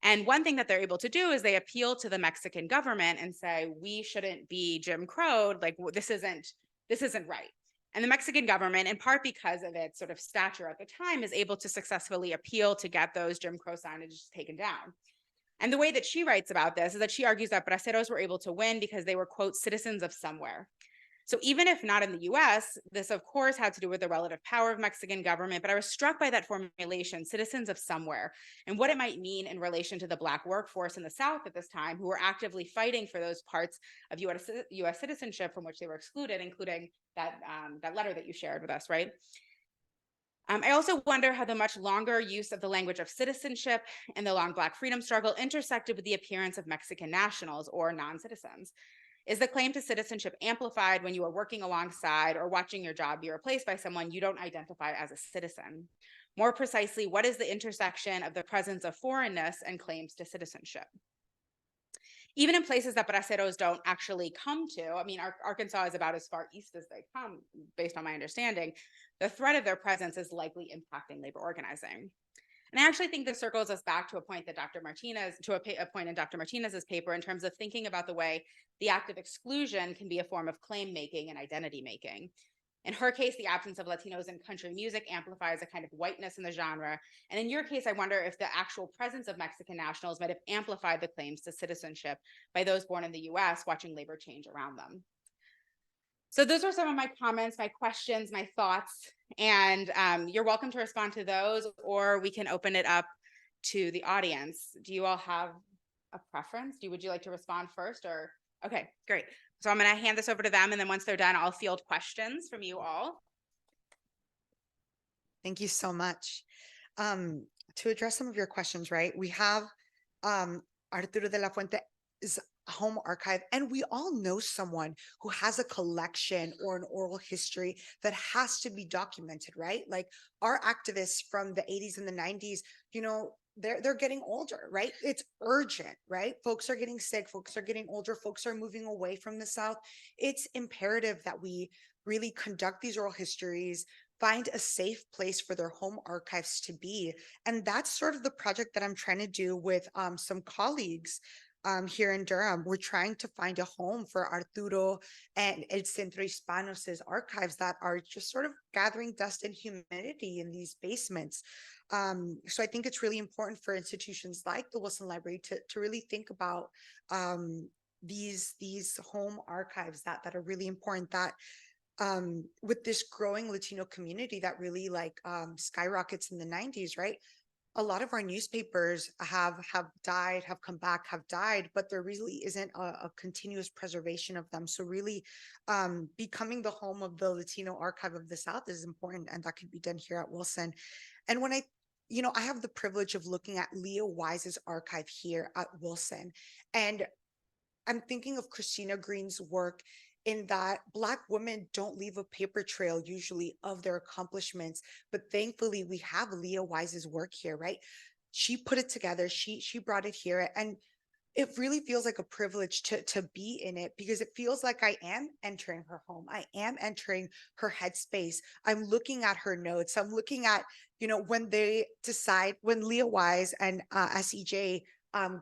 And one thing that they're able to do is they appeal to the Mexican government and say, we shouldn't be Jim Crowed, like this isn't right. And the Mexican government, in part because of its sort of stature at the time, is able to successfully appeal to get those Jim Crow signages taken down. And the way that she writes about this is that she argues that braceros were able to win because they were, quote, citizens of somewhere. So even if not in the US, this of course had to do with the relative power of Mexican government, but I was struck by that formulation, citizens of somewhere, and what it might mean in relation to the Black workforce in the South at this time, who were actively fighting for those parts of US citizenship from which they were excluded, including that letter that you shared with us, right? I also wonder how the much longer use of the language of citizenship and the long Black freedom struggle intersected with the appearance of Mexican nationals or non-citizens. Is the claim to citizenship amplified when you are working alongside or watching your job be replaced by someone you don't identify as a citizen? More precisely, what is the intersection of the presence of foreignness and claims to citizenship? Even in places that braceros don't actually come to, I mean, Arkansas is about as far east as they come, based on my understanding, the threat of their presence is likely impacting labor organizing. And I actually think this circles us back to a point that a point in Dr. Martinez's paper in terms of thinking about the way the act of exclusion can be a form of claim making and identity making. In her case, the absence of Latinos in country music amplifies a kind of whiteness in the genre. And in your case, I wonder if the actual presence of Mexican nationals might have amplified the claims to citizenship by those born in the US watching labor change around them. So those are some of my comments, my questions, my thoughts, and you're welcome to respond to those, or we can open it up to the audience. Do you all have a preference? Would you like to respond first, or? Okay, great. So I'm going to hand this over to them, and then once they're done, I'll field questions from you all. Thank you so much. To address some of your questions, right? We have Arturo de la Fuente's home archive, and we all know someone who has a collection or an oral history that has to be documented, right? Like our activists from the 80s and the 90s, you know, they're getting older, right? It's urgent, right? Folks are getting sick, folks are getting older, folks are moving away from the South. It's imperative that we really conduct these oral histories, find a safe place for their home archives to be. And that's sort of the project that I'm trying to do with some colleagues here in Durham. We're trying to find a home for Arturo and El Centro Hispanos' archives that are just sort of gathering dust and humidity in these basements. So I think it's really important for institutions like the Wilson Library to really think about these home archives that are really important, that with this growing Latino community that really skyrockets in the 90s, right? A lot of our newspapers have died, have come back, have died, but there really isn't a continuous preservation of them. So really becoming the home of the Latino Archive of the South is important, and that could be done here at Wilson. And when I have the privilege of looking at Leo Wise's archive here at Wilson, and I'm thinking of Christina Green's work in that Black women don't leave a paper trail usually of their accomplishments, but thankfully we have Leah Wise's work here, right? She put it together, she brought it here, and it really feels like a privilege to be in it, because it feels like I am entering her home. I am entering her headspace. I'm looking at her notes. I'm looking at, when they decide, when Leah Wise and SEJ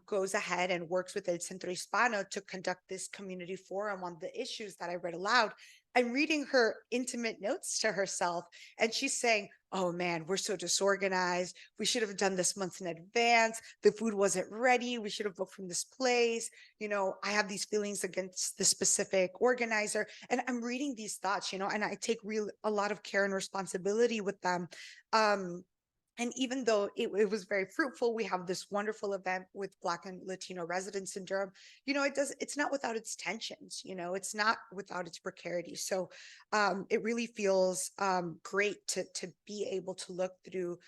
goes ahead and works with El Centro Hispano to conduct this community forum on the issues that I read aloud. I'm reading her intimate notes to herself, and she's saying, oh man, we're so disorganized. We should have done this months in advance. The food wasn't ready. We should have booked from this place. I have these feelings against the specific organizer. And I'm reading these thoughts, and I take a lot of care and responsibility with them. And even though it was very fruitful, we have this wonderful event with Black and Latino residents in Durham. It's not without its tensions, it's not without its precarity. So it really feels great to be able to look through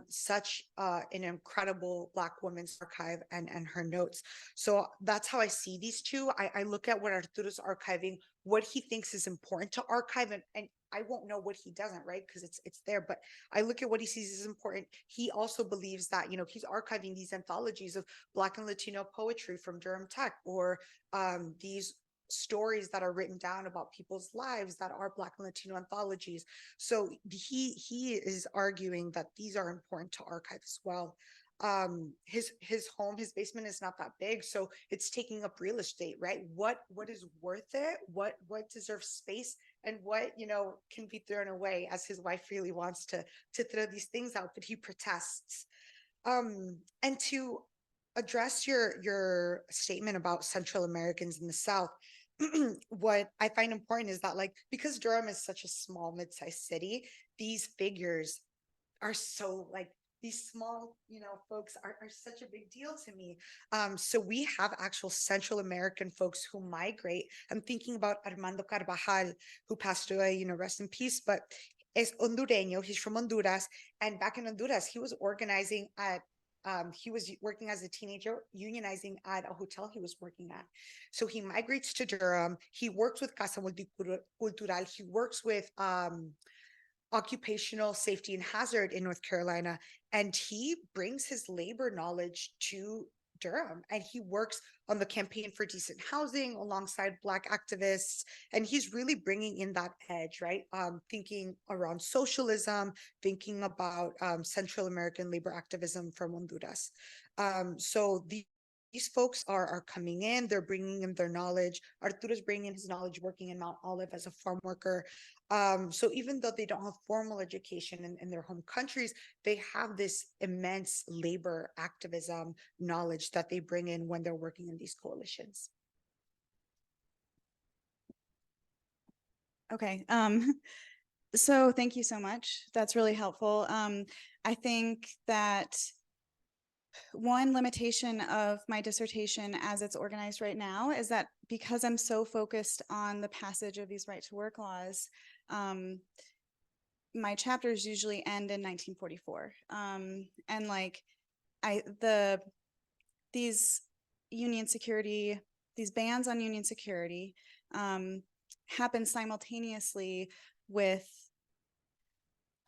such an incredible Black woman's archive and her notes. So that's how I see these two. I look at what Arturo's archiving, what he thinks is important to archive, and I won't know what he doesn't, right? Because it's there, but I look at what he sees as important. He also believes that, he's archiving these anthologies of Black and Latino poetry from Durham Tech, or these stories that are written down about people's lives that are Black and Latino anthologies. So he is arguing that these are important to archive as well. His home, his basement is not that big, so it's taking up real estate, right? What is worth it? What deserves space, and what can be thrown away, as his wife really wants to throw these things out, but he protests. And to address your statement about Central Americans in the South, what I find important is that, like, because Durham is such a small mid-sized city, these figures are so, like, these small, folks are such a big deal to me. So we have actual Central American folks who migrate. I'm thinking about Armando Carvajal, who passed away, rest in peace, but is Hondureño. He's from Honduras. And back in Honduras, he was organizing at he was working as a teenager, unionizing at a hotel he was working at. So he migrates to Durham. He works with Casa Multicultural. He works with occupational safety and hazard in North Carolina. And he brings his labor knowledge to Durham, and he works on the campaign for decent housing alongside Black activists. And he's really bringing in that edge, right? Thinking around socialism, thinking about Central American labor activism from Honduras. So these folks are coming in, they're bringing in their knowledge. Arturo's bringing in his knowledge working in Mount Olive as a farm worker. So even though they don't have formal education in their home countries, they have this immense labor activism knowledge that they bring in when they're working in these coalitions. Okay. So thank you so much. That's really helpful. I think that one limitation of my dissertation as it's organized right now is that because I'm so focused on the passage of these right to work laws, my chapters usually end in 1944. And like these union security, these bans on union security happen simultaneously with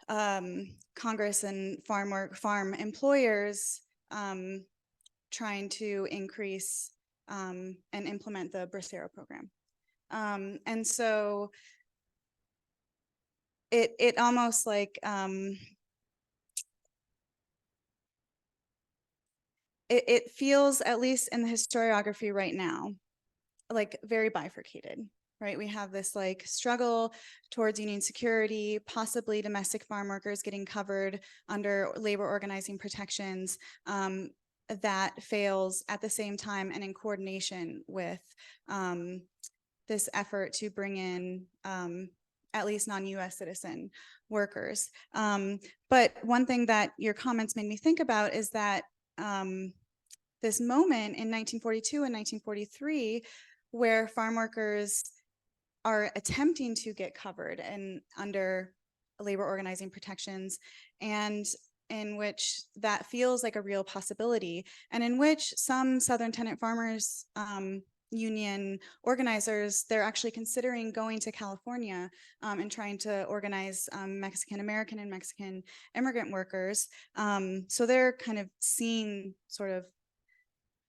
Congress and farm employers trying to increase and implement the Bracero program. And so it almost like it feels, at least in the historiography right now, like very bifurcated. Right, we have this like struggle towards union security, possibly domestic farm workers getting covered under labor organizing protections that fails at the same time and in coordination with this effort to bring in at least non-US citizen workers. But one thing that your comments made me think about is that this moment in 1942 and 1943 where farm workers are attempting to get covered and under labor organizing protections, and in which that feels like a real possibility, and in which some Southern tenant farmers union organizers, they're actually considering going to California and trying to organize Mexican American and Mexican immigrant workers. So they're kind of seeing sort of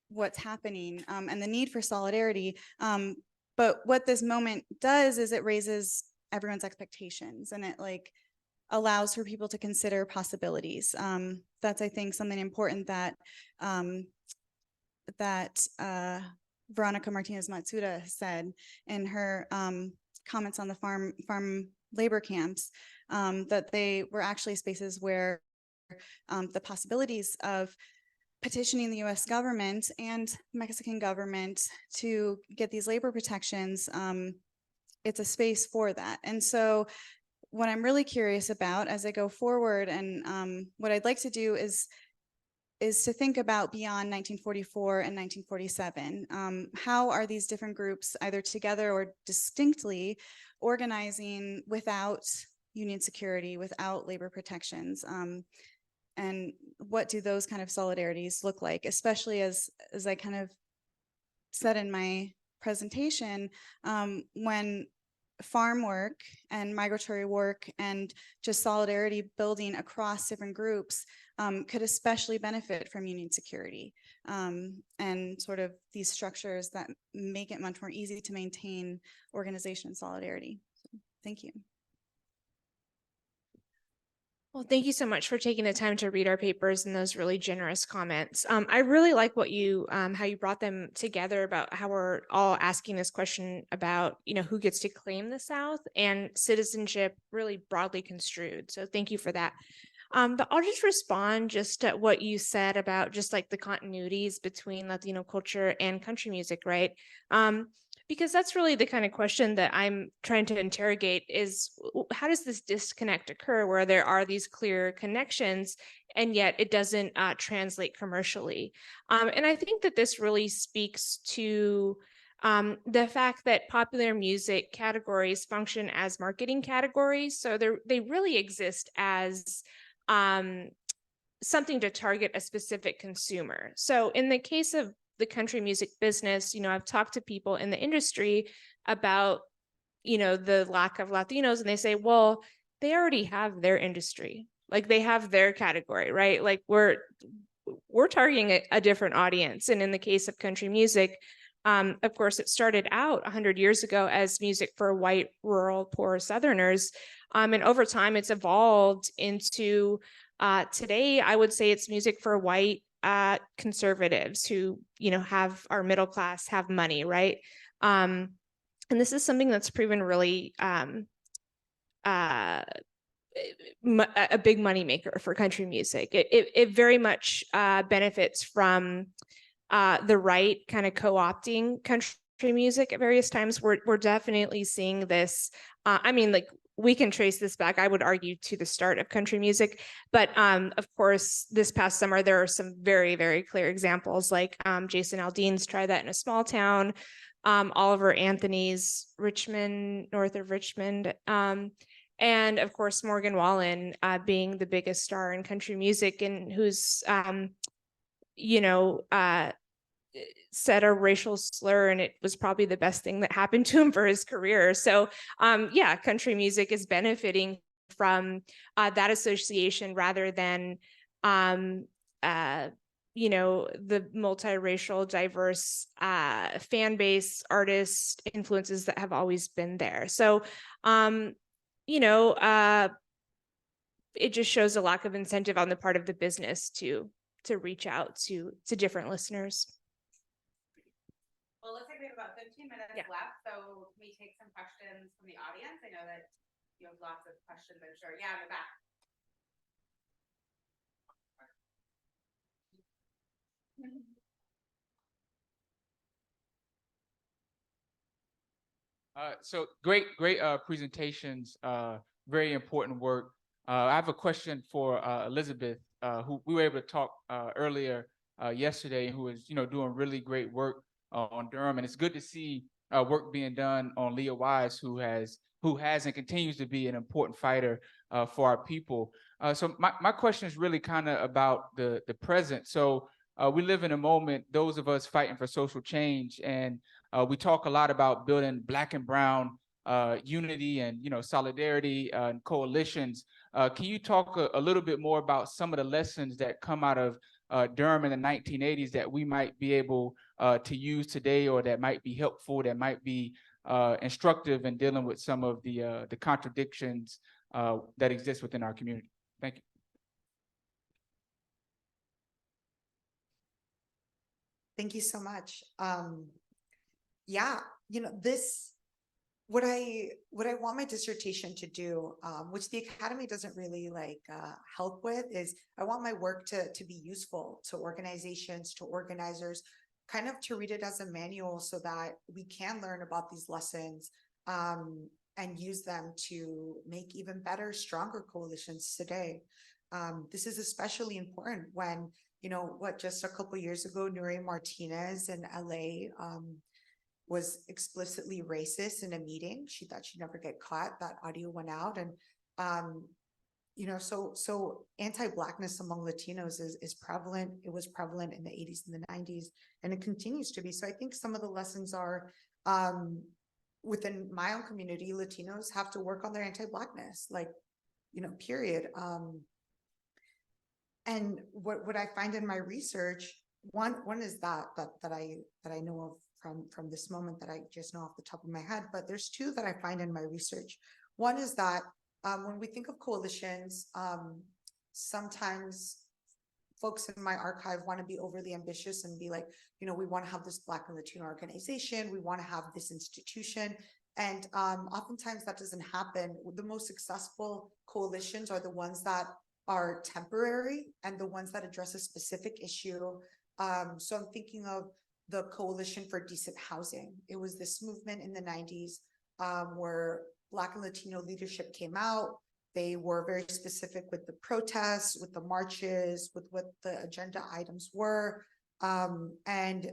what's happening and the need for solidarity. But what this moment does is it raises everyone's expectations, and it like allows for people to consider possibilities. That's, I think, something important that Veronica Martinez Matsuda said in her comments on the farm labor camps, that they were actually spaces where the possibilities of petitioning the US government and Mexican government to get these labor protections, it's a space for that. And so what I'm really curious about as I go forward, and what I'd like to do is to think about beyond 1944 and 1947. How are these different groups, either together or distinctly, organizing without union security, without labor protections? And what do those kind of solidarities look like, especially as I kind of said in my presentation, when farm work and migratory work and just solidarity building across different groups could especially benefit from union security, and sort of these structures that make it much more easy to maintain organization and solidarity. So, thank you. Well, thank you so much for taking the time to read our papers and those really generous comments. I really like what you, how you brought them together about how we're all asking this question about, who gets to claim the South and citizenship really broadly construed. So thank you for that. But I'll just respond just at what you said about just like the continuities between Latino culture and country music, right? Because that's really the kind of question that I'm trying to interrogate is, how does this disconnect occur where there are these clear connections and yet it doesn't translate commercially? And I think that this really speaks to the fact that popular music categories function as marketing categories. So they really exist as something to target a specific consumer. So in the case of the country music business, I've talked to people in the industry about, the lack of Latinos, and they say, well, they already have their industry, like they have their category, right? Like we're targeting a different audience. And in the case of country music, of course, it started out 100 years ago as music for white, rural, poor Southerners. And over time, it's evolved into today, I would say it's music for white conservatives who, have our middle class, have money, right? And this is something that's proven really a big money maker for country music. It very much benefits from the right kind of co-opting country music at various times. We're definitely seeing this. We can trace this back, I would argue, to the start of country music. But of course, this past summer, there are some very, very clear examples, like Jason Aldean's Try That in a Small Town, Oliver Anthony's Richmond, north of Richmond, and of course, Morgan Wallen being the biggest star in country music, and who's, said a racial slur, and it was probably the best thing that happened to him for his career. So yeah, country music is benefiting from that association rather than the multiracial, diverse fan base, artist influences that have always been there. So it just shows a lack of incentive on the part of the business to reach out to different listeners. Well, looks like we have about 15 minutes left, so can we take some questions from the audience? I know that you have lots of questions, I'm sure. Yeah, in the back. So great presentations, very important work. I have a question for Elizabeth, who we were able to talk earlier yesterday, who is doing really great work on Durham, and it's good to see work being done on Leah Wise, who has and continues to be an important fighter for our people. So my question is really kind of about the present. So we live in a moment, those of us fighting for social change, and we talk a lot about building Black and Brown unity and solidarity and coalitions. Can you talk a little bit more about some of the lessons that come out of Durham in the 1980s that we might be able to use today, or that might be helpful, that might be instructive in dealing with some of the contradictions that exist within our community. Thank you. Thank you so much. Yeah, you know, what I want my dissertation to do, which the Academy doesn't really help with, is I want my work to be useful to organizations, to organizers, kind of to read it as a manual so that we can learn about these lessons and use them to make even better, stronger coalitions today. This is especially important when, you know, just a couple years ago, Martinez in LA was explicitly racist in a meeting. She thought she'd never get caught. That audio went out. And, you know, so anti-Blackness among Latinos is prevalent. It was prevalent in the 80s and the 90s, and it continues to be. So I think some of the lessons are, within my own community, Latinos have to work on their anti-Blackness, like, you know, period. And what I find in my research, one is that I know of from this moment, that I just know off the top of my head, but there's two that I find in my research. One is that when we think of coalitions, sometimes folks in my archive want to be overly ambitious and be like, you know, we want to have this Black and Latino organization, we want to have this institution. And oftentimes that doesn't happen. The most successful coalitions are the ones that are temporary and the ones that address a specific issue. So I'm thinking of the Coalition for Decent Housing. It was this movement in the 90s where Black and Latino leadership came out. They were very specific with the protests, with the marches, with what the agenda items were. And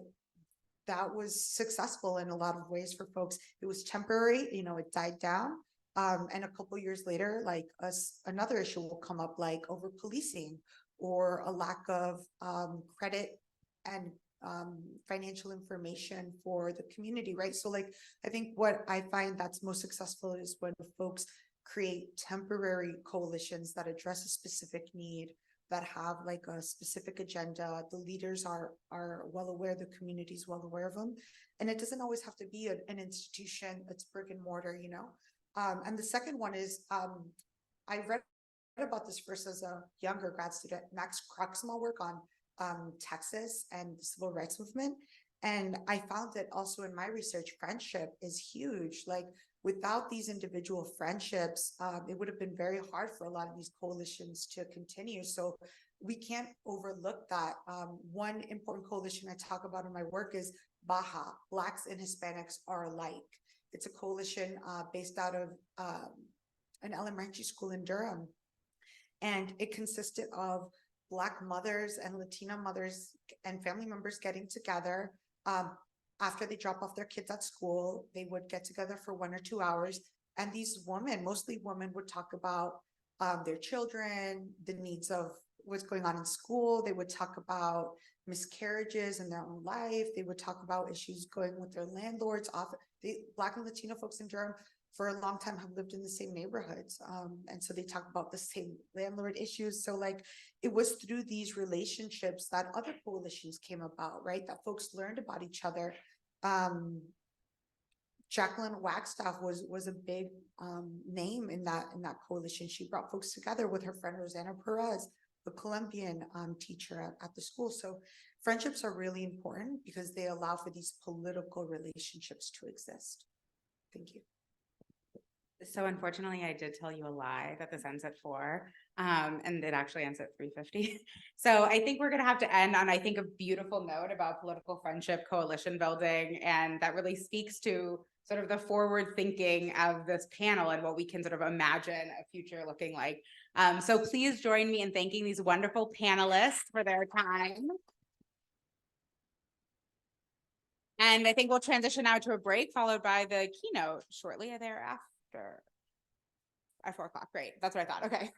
that was successful in a lot of ways for folks. It was temporary, you know, it died down. And a couple years later, like another issue will come up, like over policing or a lack of credit and financial information for the community, right? So like, I think what I find that's most successful is when folks create temporary coalitions that address a specific need, that have like a specific agenda. The leaders are well aware, the community is well aware of them. And it doesn't always have to be an institution that's brick and mortar, you know? And the second one is, I read about this first as a younger grad student, Max Cruxmall work on Texas and the civil rights movement. And I found that also in my research, friendship is huge. Like without these individual friendships, it would have been very hard for a lot of these coalitions to continue. So we can't overlook that. One important coalition I talk about in my work is BAHA, Blacks and Hispanics Are Alike. It's a coalition based out of an elementary school in Durham. And it consisted of Black mothers and Latina mothers and family members getting together. After they drop off their kids at school, they would get together for 1 or 2 hours. And these women, mostly women, would talk about their children, the needs of what's going on in school. They would talk about miscarriages in their own life. They would talk about issues going with their landlords. Black and Latino folks in Durham for a long time have lived in the same neighborhoods. And so they talk about the same landlord issues. So like, it was through these relationships that other coalitions came about, right? That folks learned about each other. Jacqueline Wagstaff was a big name in that coalition. She brought folks together with her friend Rosanna Perez, the Colombian teacher at the school. So friendships are really important because they allow for these political relationships to exist. Thank you. So unfortunately, I did tell you a lie that this ends at 4, and it actually ends at 3:50. So I think we're going to have to end on, I think, a beautiful note about political friendship, coalition building, and that really speaks to sort of the forward thinking of this panel and what we can sort of imagine a future looking like. So please join me in thanking these wonderful panelists for their time. And I think we'll transition now to a break followed by the keynote shortly thereafter. At 4 o'clock, great. That's what I thought. Okay.